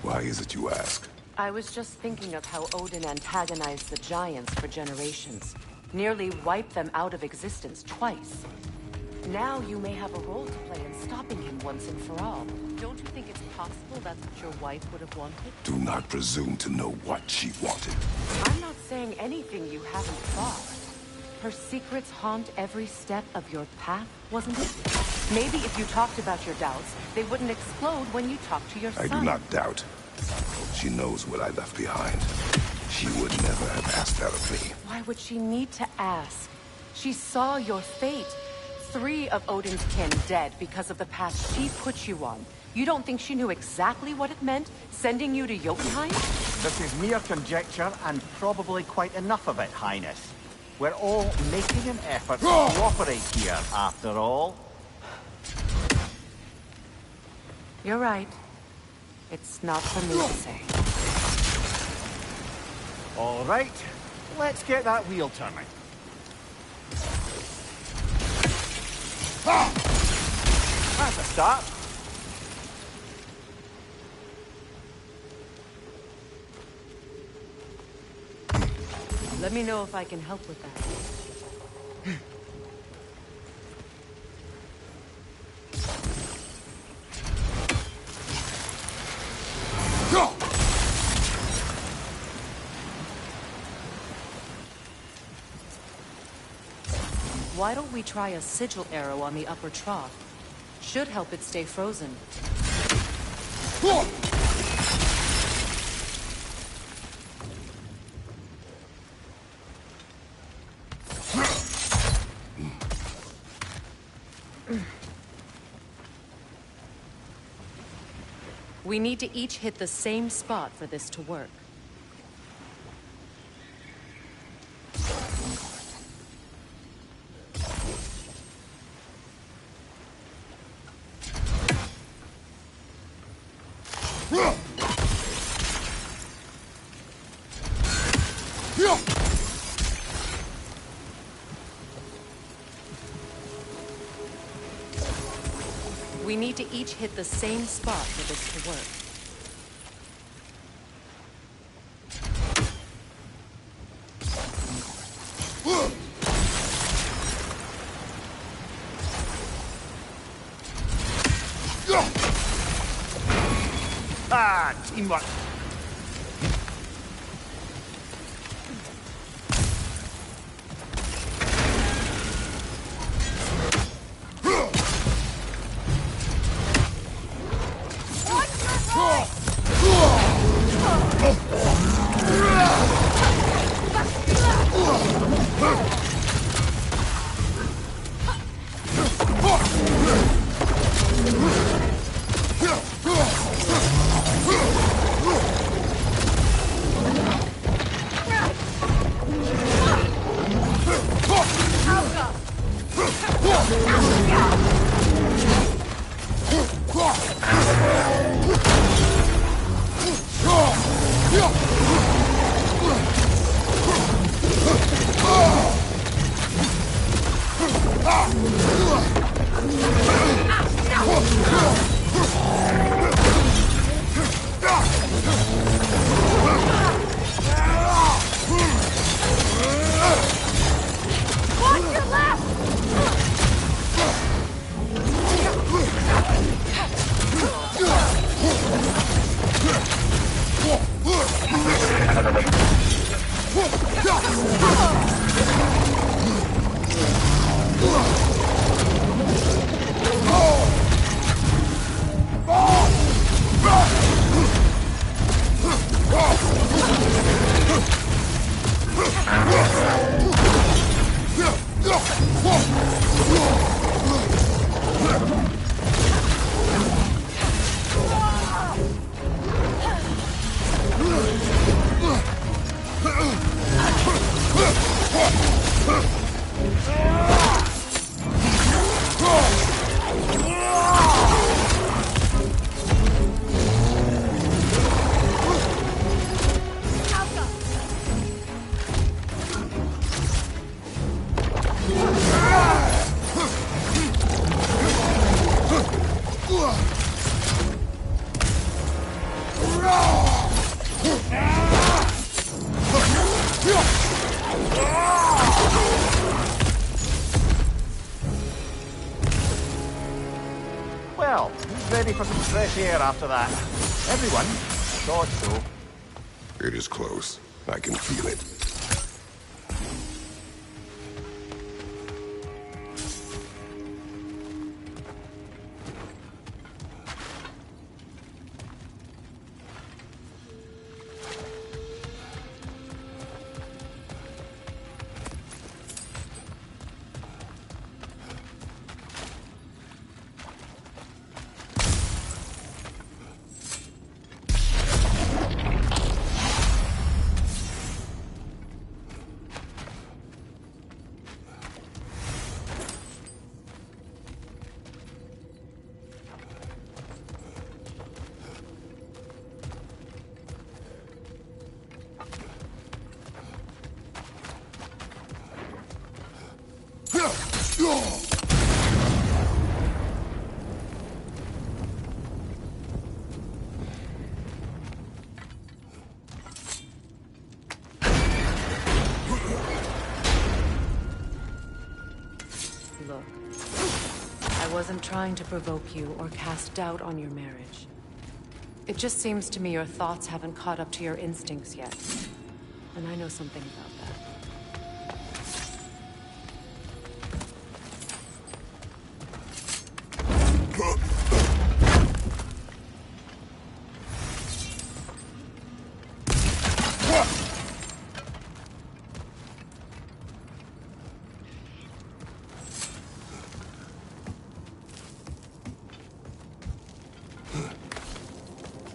B: Why is it you ask?
A: I was just thinking of how Odin antagonized the giants for generations. Nearly wiped them out of existence twice. Now you may have a role to play in stopping him once and for all. Don't you think it's possible that's what your wife would have wanted?
B: Do not presume to know what she wanted.
A: I'm not saying anything you haven't thought. Her secrets haunt every step of your path, wasn't it? Maybe if you talked about your doubts, they wouldn't explode when you talk to your son.
B: I do not doubt. She knows what I left behind. She would never have asked that of me.
A: Why would she need to ask? She saw your fate. 3 of Odin's kin dead because of the path she put you on. You don't think she knew exactly what it meant, sending you to Jotunheim?
C: This is mere conjecture, and probably quite enough of it, Highness. We're all making an effort to cooperate here, after all.
A: You're right. It's not for me to say.
C: All right, let's get that wheel turning. That's a start.
A: Let me know if I can help with that. Why don't we try a sigil arrow on the upper trough? Should help it stay frozen. We need to each hit the same spot for this to work. We need to each hit the same spot for this to work.
C: Ah, teamwork. Well, who's ready for some fresh air after that? Everyone? Thought so.
B: It is close. I can feel it.
A: Look, I wasn't trying to provoke you or cast doubt on your marriage. It just seems to me your thoughts haven't caught up to your instincts yet. And I know something about that.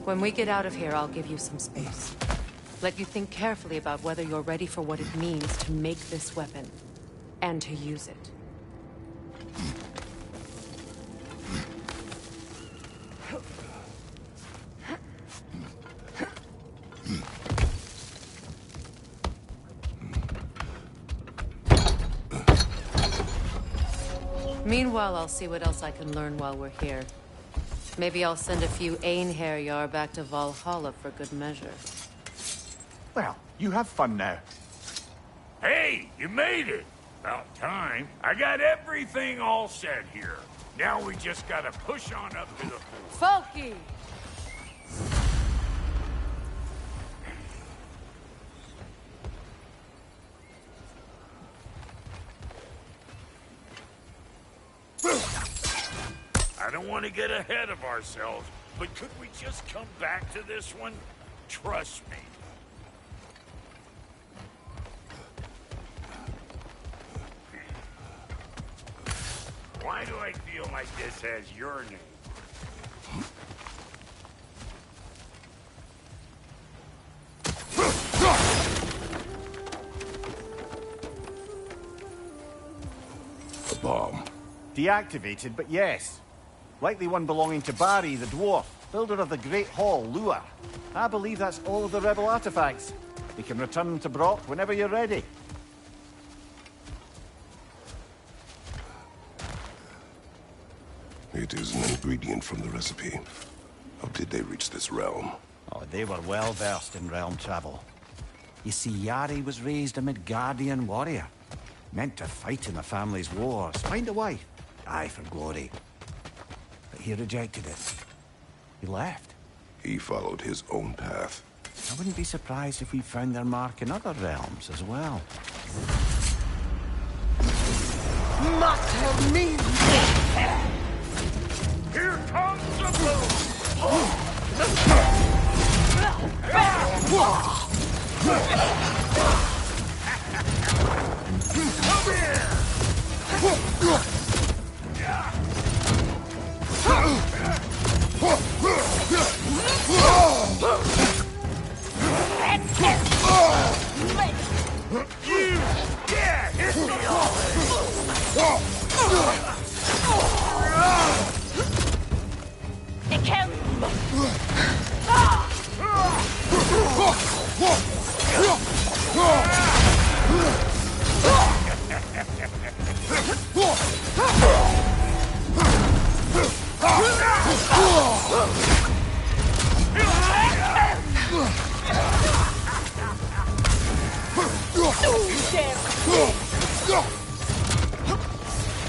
A: When we get out of here, I'll give you some space. Let you think carefully about whether you're ready for what it means to make this weapon, and to use it. Meanwhile, I'll see what else I can learn while we're here. Maybe I'll send a few Einherjar back to Valhalla for good measure.
C: Well, you have fun now.
J: Hey, you made it! About time. I got everything all set here. Now we just gotta push on up to the pool.
E: Falky!
J: I don't want to get ahead of ourselves, but could we just come back to this one? Trust me. Why do I feel like this has your name?
B: A bomb.
C: Deactivated, but yes. Likely one belonging to Barry, the dwarf, builder of the Great Hall, Lua. I believe that's all of the rebel artifacts. We can return them to Brock whenever you're ready.
B: It is an ingredient from the recipe. How did they reach this realm?
C: Oh, they were well versed in realm travel. You see, Yari was raised a Midgardian warrior. Meant to fight in the family's wars, find a wife, die for glory. But he rejected it. He left.
B: He followed his own path.
C: I wouldn't be surprised if we found their mark in other realms as well.
D: Matter me!
J: Here comes the boom! Come here! Yeah, hit me
D: It can...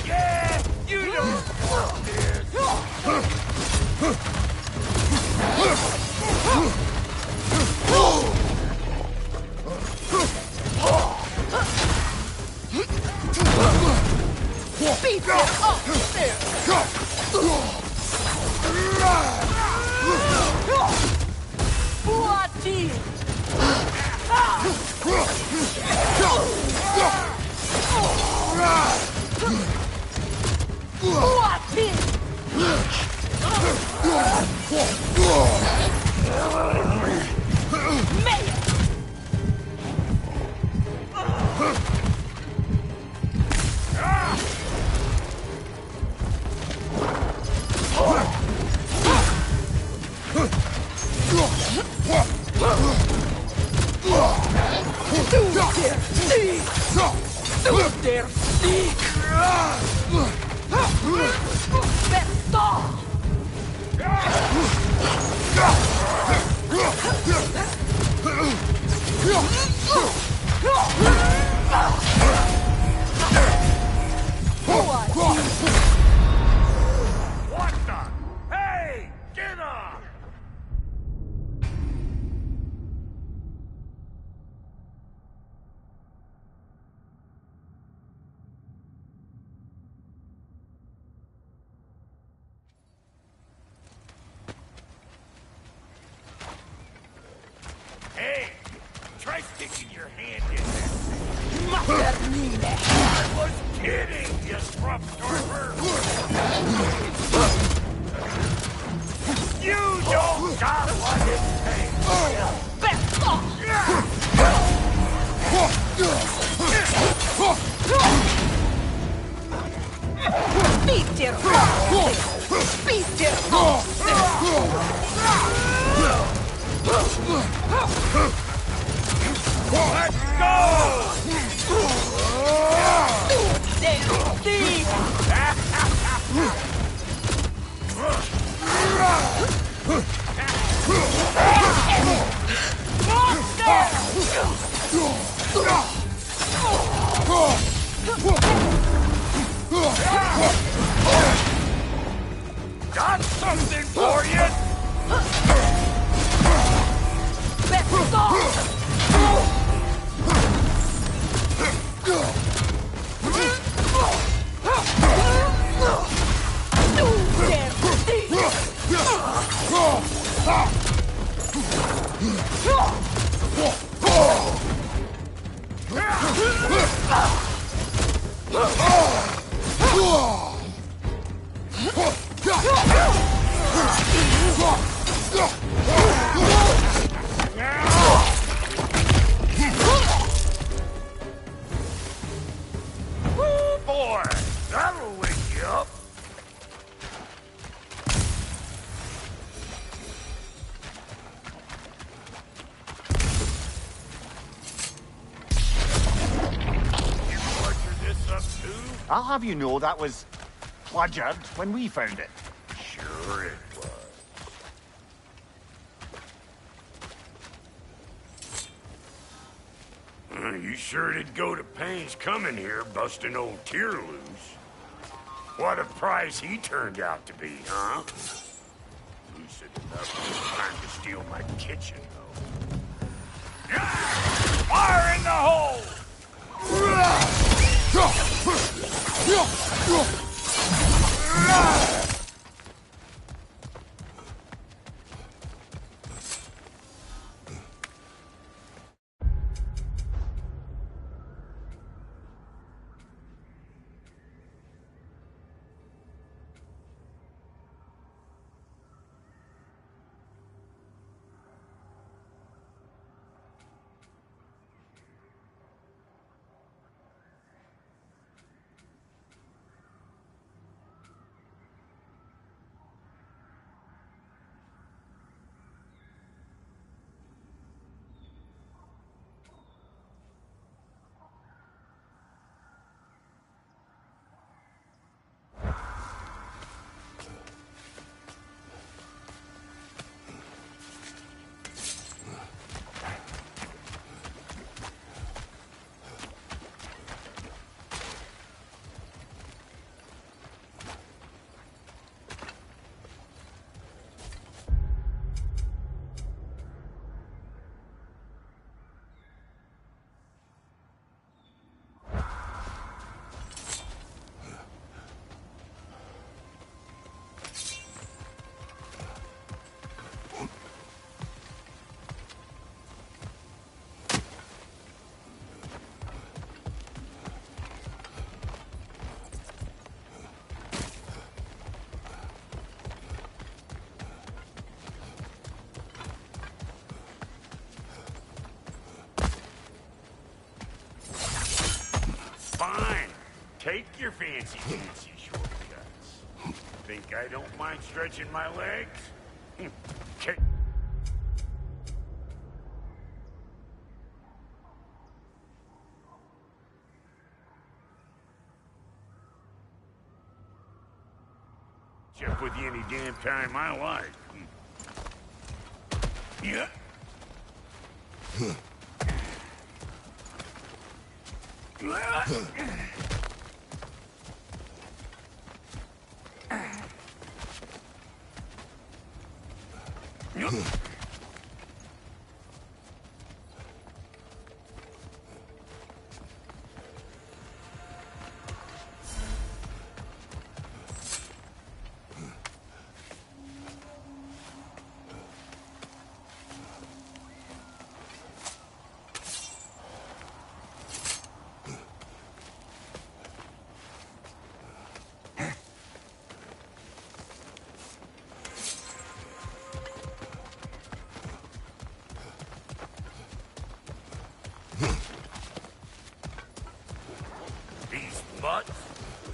J: Yeah, you know what this. What the? Hey! Get up! Hey! Try sticking your hand in there. I was kidding, you stormtrooper! You don't got what it takes! Let's go! Got something for you! Boy, that'll wake you up. You butcher this up too?
C: I'll have you know that was bludgered when we found it.
J: Sure it was. You sure did go to pains coming here, busting old Tyr loose. What a prize he turned out to be, huh? Lucid enough time to steal my kitchen, though. Fire in the hole! take your fancy shortcuts. Think I don't mind stretching my legs? Okay. Jump with you any damn time I like. Yeah. These butts?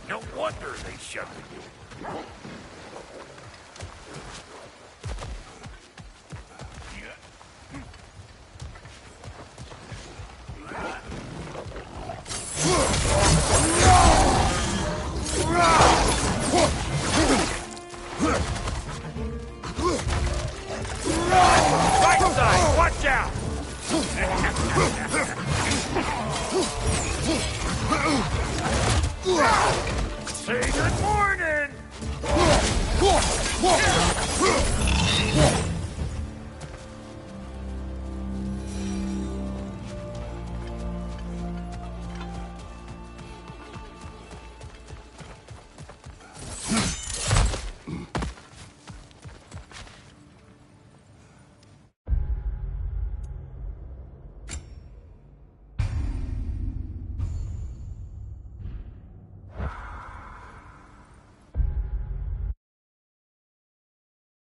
J: No wonder they shut the door. Right side, watch out! Say good morning!